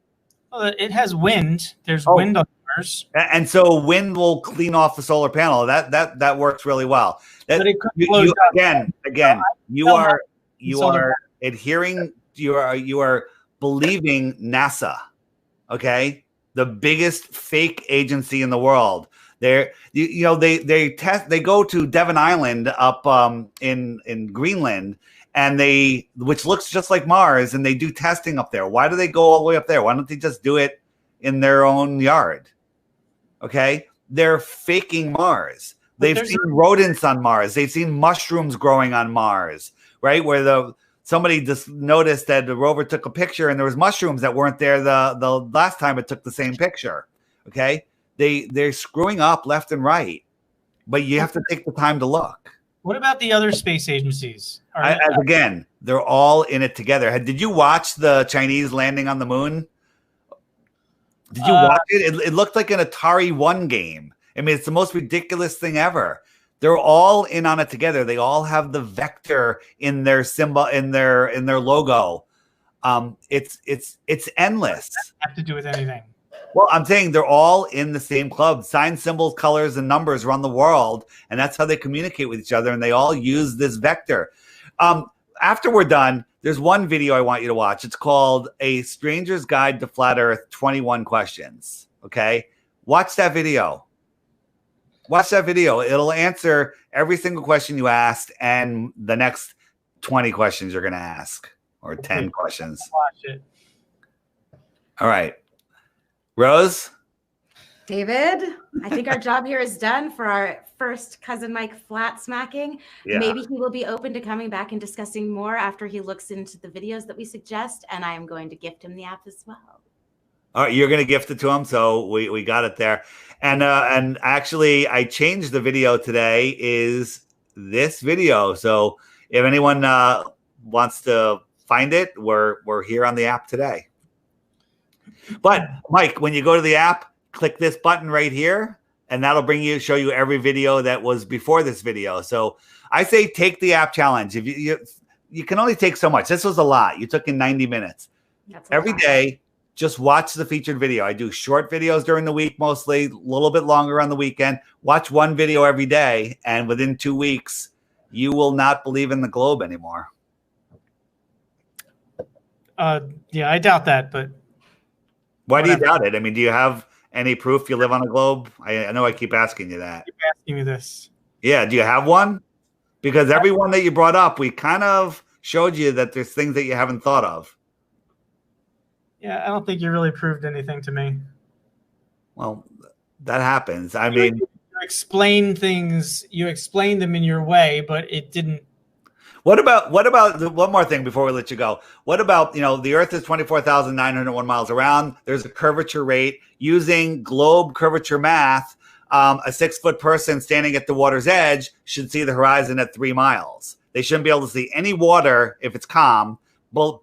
Well, it has wind. There's wind on Mars. And so wind will clean off the solar panel. That works really well. But it could again, you are adhering, you are believing NASA, okay? The biggest fake agency in the world. They go to Devon Island up in Greenland, and which looks just like Mars, and they do testing up there. Why do they go all the way up there? Why don't they just do it in their own yard? Okay, they're faking Mars. They've seen rodents on Mars. They've seen mushrooms growing on Mars, right? Where somebody just noticed that the rover took a picture and there was mushrooms that weren't there the last time it took the same picture. Okay, they're screwing up left and right, but you have to take the time to look. What about the other space agencies? Again, they're all in it together. Did you watch the Chinese landing on the moon? Did you watch it? It looked like an Atari 1 game. I mean, it's the most ridiculous thing ever. They're all in on it together. They all have the vector in their symbol, in their logo. It's endless. Doesn't have to do with anything. Well, I'm saying they're all in the same club. Signs, symbols, colors, and numbers run the world, and that's how they communicate with each other. And they all use this vector. After we're done, there's one video I want you to watch. It's called "A Stranger's Guide to Flat Earth: 21 Questions." Okay, watch that video. Watch that video. It'll answer every single question you asked and the next 20 questions you're going to ask, or 10 questions. Watch it. All right. Rose? David, I think our job here is done for our first Cousin Mike flat smacking. Yeah. Maybe he will be open to coming back and discussing more after he looks into the videos that we suggest, and I am going to gift him the app as well. All right, you're going to gift it to him, so we got it there. And actually, I changed the video today. Is this video? So if anyone wants to find it, we're here on the app today. But Mike, when you go to the app, click this button right here, and that'll show you every video that was before this video. So I say take the app challenge. If you can only take so much. This was a lot. You took in 90 minutes. Every day. Just watch the featured video. I do short videos during the week, mostly, a little bit longer on the weekend. Watch one video every day, and within 2 weeks, you will not believe in the globe anymore. Yeah, I doubt that, but... Why do you doubt it? I mean, do you have any proof you live on a globe? I know I keep asking you that. Keep asking me this. Yeah, do you have one? Because every one that you brought up, we kind of showed you that there's things that you haven't thought of. Yeah, I don't think you really proved anything to me. Well, that happens. I mean, you explain things, you explain them in your way, but it didn't. What about one more thing before we let you go? What about, the Earth is 24,901 miles around. There's a curvature rate. Using globe curvature math, a 6-foot person standing at the water's edge should see the horizon at 3 miles. They shouldn't be able to see any water if it's calm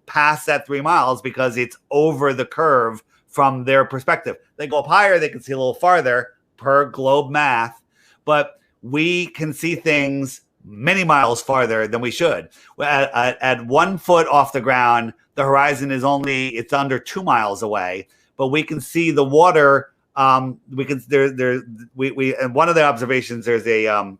past that 3 miles because it's over the curve from their perspective. They go up higher, they can see a little farther per globe math, but we can see things many miles farther than we should. At 1 foot off the ground, the horizon is it's under 2 miles away, but we can see the water. And one of the observations, there's a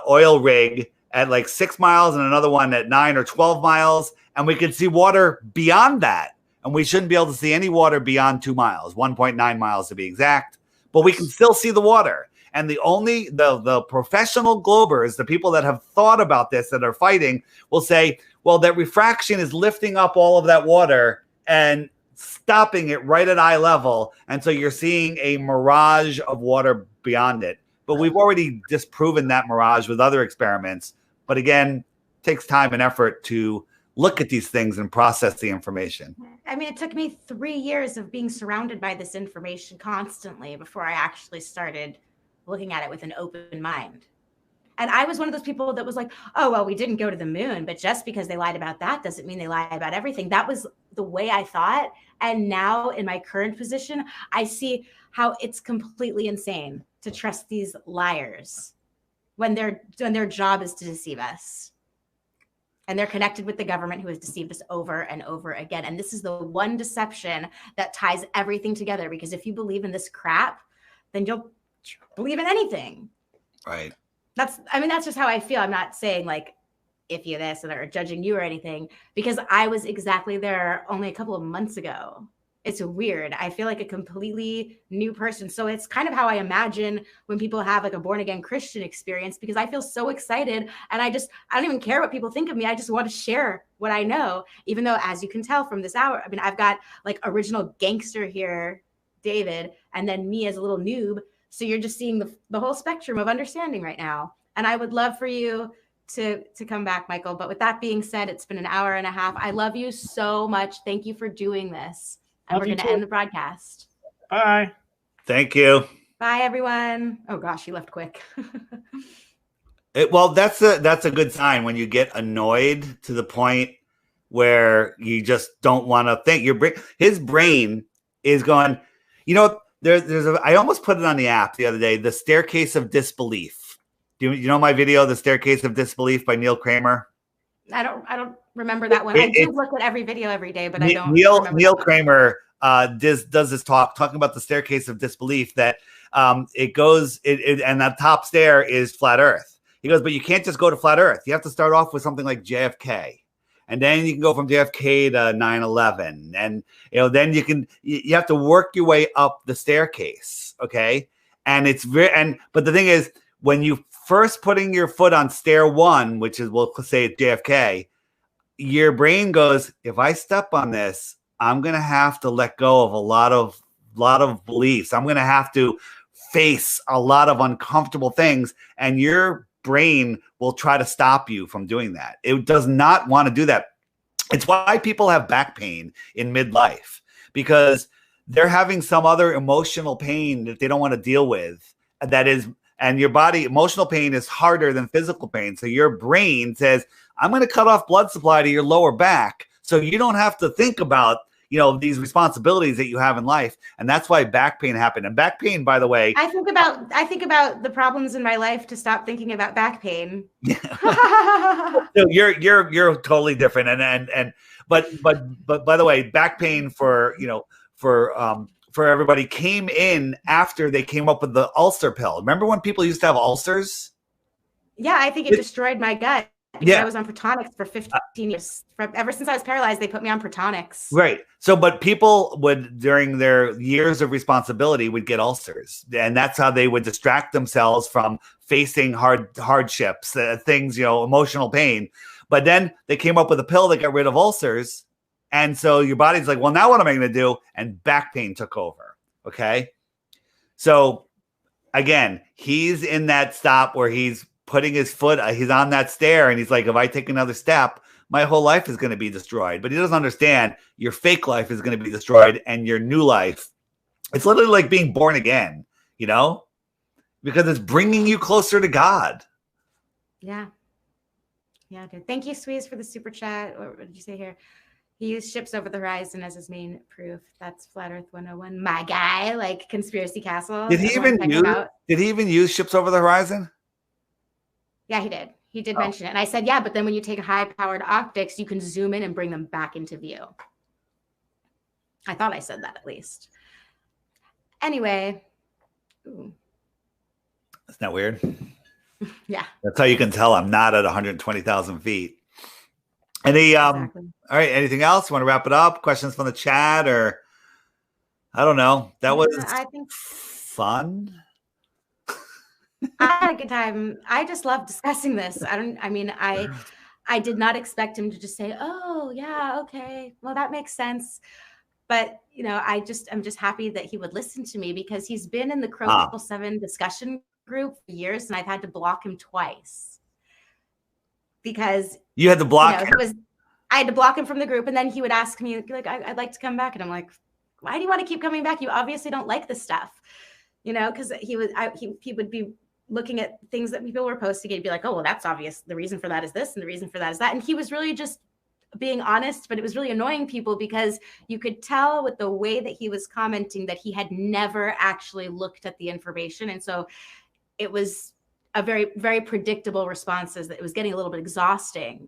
oil rig at like 6 miles and another one at 9 or 12 miles. And we can see water beyond that. And we shouldn't be able to see any water beyond 2 miles, 1.9 miles to be exact. But we can still see the water. And the professional globers, the people that have thought about this, that are fighting, will say, well, that refraction is lifting up all of that water and stopping it right at eye level. And so you're seeing a mirage of water beyond it. But we've already disproven that mirage with other experiments. But again, it takes time and effort to look at these things and process the information. I mean, it took me 3 years of being surrounded by this information constantly before I actually started looking at it with an open mind. And I was one of those people that was like, oh, well, we didn't go to the moon, but just because they lied about that doesn't mean they lie about everything. That was the way I thought. And now in my current position, I see how it's completely insane to trust these liars when their job is to deceive us. And they're connected with the government who has deceived us over and over again. And this is the one deception that ties everything together. Because if you believe in this crap, then you'll believe in anything. Right. That's just how I feel. I'm not saying like, if you this or judging you or anything, because I was exactly there only a couple of months ago. It's weird. I feel like a completely new person. So it's kind of how I imagine when people have like a born again Christian experience, because I feel so excited and I don't even care what people think of me. I just want to share what I know, even though, as you can tell from this hour, I mean, I've got like original gangster here, David, and then me as a little noob. So you're just seeing the whole spectrum of understanding right now. And I would love for you to come back, Michael. But with that being said, it's been an hour and a half. I love you so much. Thank you for doing this. And we're going to end the broadcast. Bye. Thank you. Bye, everyone. Oh, gosh, you left quick. Well, that's a good sign when you get annoyed to the point where you just don't want to think. His brain is going, you know, I almost put it on the app the other day, The Staircase of Disbelief. Do you know my video, The Staircase of Disbelief by Neil Kramer? I don't remember that one. I do look at every video every day, but I don't. Neil Kramer does this talking about the staircase of disbelief, that it goes and the top stair is flat Earth. He goes, but you can't just go to flat Earth. You have to start off with something like JFK, and then you can go from JFK to 9/11, and then you have to work your way up the staircase. Okay, and but the thing is, when you first putting your foot on stair one, which is, we'll say it's JFK, your brain goes, if I step on this, I'm going to have to let go of a lot of beliefs. I'm going to have to face a lot of uncomfortable things. And your brain will try to stop you from doing that. It does not want to do that. It's why people have back pain in midlife, because they're having some other emotional pain that they don't want to deal with. And your body, emotional pain is harder than physical pain. So your brain says, I'm going to cut off blood supply to your lower back so you don't have to think about, these responsibilities that you have in life. And that's why back pain happened. And back pain, by the way, I think about the problems in my life to stop thinking about back pain. So you're totally different. But by the way, back pain for everybody came in after they came up with the ulcer pill. Remember when people used to have ulcers? Yeah, I think it destroyed my gut. Because I was on Protonics for 15 years. Ever since I was paralyzed, they put me on Protonics. Right. So, but people would, during their years of responsibility, would get ulcers. And that's how they would distract themselves from facing hardships, things, emotional pain. But then they came up with a pill that got rid of ulcers. And so your body's like, well, now what am I going to do? And back pain took over. Okay. So again, he's in that stop where he's putting his foot, he's on that stair, and he's like, if I take another step, my whole life is going to be destroyed. But he doesn't understand your fake life is going to be destroyed, and your new life, it's literally like being born again, because it's bringing you closer to God. Yeah. Yeah, dude. Thank you, Squeeze, for the super chat. What did you say here? He used ships over the horizon as his main proof. That's Flat Earth 101. My guy, like Conspiracy Castle. Did he even use ships over the horizon? Yeah, he did. He did mention it. And I said, yeah, but then when you take high-powered optics, you can zoom in and bring them back into view. I thought I said that at least. Anyway. Ooh. Isn't that weird? Yeah. That's how you can tell I'm not at 120,000 feet. Exactly. All right, anything else? You want to wrap it up? Questions from the chat, or I don't know. That was fun. I had a good time. I just love discussing this. I did not expect him to just say, oh yeah, okay, well, that makes sense. But I'm just happy that he would listen to me, because he's been in the Crow 777 discussion group for years, and I've had to block him twice. Because you had to block him. I had to block him from the group. And then he would ask me, like, I'd like to come back. And I'm like, why do you want to keep coming back? You obviously don't like this stuff, you know, because he would be looking at things that people were posting and be like, oh, well, that's obvious. The reason for that is this, and the reason for that is that. And he was really just being honest, but it was really annoying people because you could tell with the way that he was commenting that he had never actually looked at the information. And so it was a very, very predictable responses that it was getting a little bit exhausting.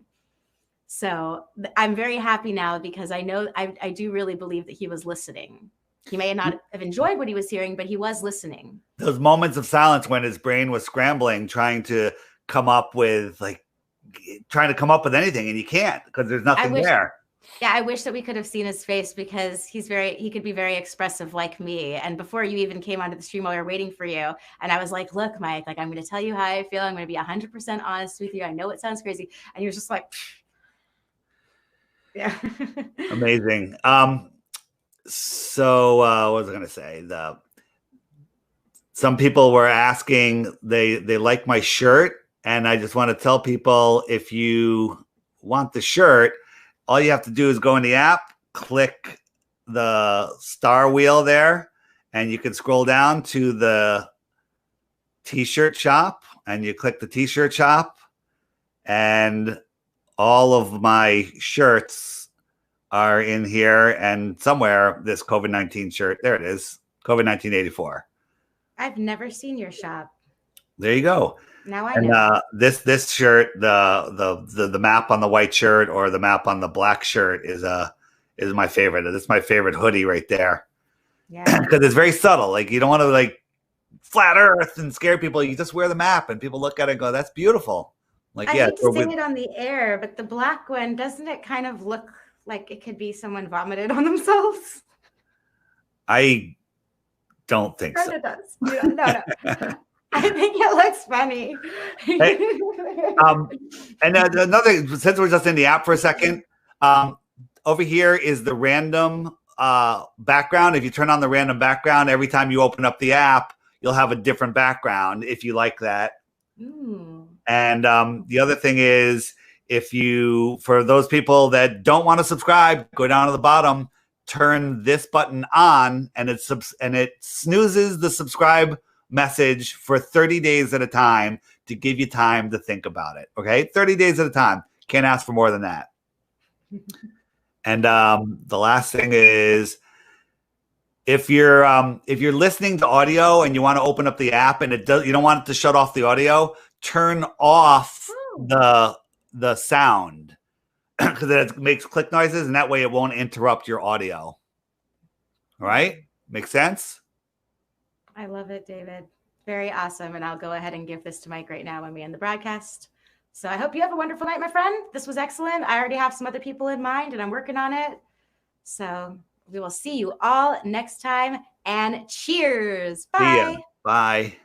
So I'm very happy now because I know I do really believe that he was listening. He may not have enjoyed what he was hearing, but he was listening. Those moments of silence when his brain was scrambling, trying to come up with anything, and you can't because there's nothing there. Yeah, I wish that we could have seen his face because he could be very expressive like me. And before you even came onto the stream while we were waiting for you, and I was like, look, Mike, like, I'm going to tell you how I feel. I'm going to be 100% honest with you. I know it sounds crazy. And you're just like, yeah. Amazing. So what was I going to say? Some people were asking, they like my shirt. And I just want to tell people, if you want the shirt, all you have to do is go in the app, click the star wheel there, and you can scroll down to the t-shirt shop, and you click the t-shirt shop, and all of my shirts are in here, and somewhere this COVID-19 shirt, there it is, COVID-19 84. I've never seen your shop. There you go. Now I know. This shirt, the map on the white shirt or the map on the black shirt is my favorite. This is my favorite hoodie right there. Yeah, because it's very subtle. Like, you don't want to like flat Earth and scare people. You just wear the map, and people look at it and go, "That's beautiful." Like, I hate to say it on the air, but the black one, doesn't it kind of look like it could be someone vomited on themselves? I don't think so. It does. No. I think it looks funny. Hey, and another, since we're just in the app for a second, over here is the random background. If you turn on the random background, every time you open up the app, you'll have a different background if you like that. Ooh. And the other thing is, for those people that don't want to subscribe, go down to the bottom, turn this button on, and it snoozes the subscribe message for 30 days at a time to give you time to think about it. Okay, 30 days at a time. Can't ask for more than that. And the last thing is, if you're listening to audio and you want to open up the app and you don't want it to shut off the audio, turn off the sound because it makes click noises, and that way it won't interrupt your audio. All right? Makes sense? I love it, David. Very awesome. And I'll go ahead and give this to Mike right now when we end the broadcast. So I hope you have a wonderful night, my friend. This was excellent. I already have some other people in mind, and I'm working on it. So we will see you all next time. And cheers. Bye. Bye.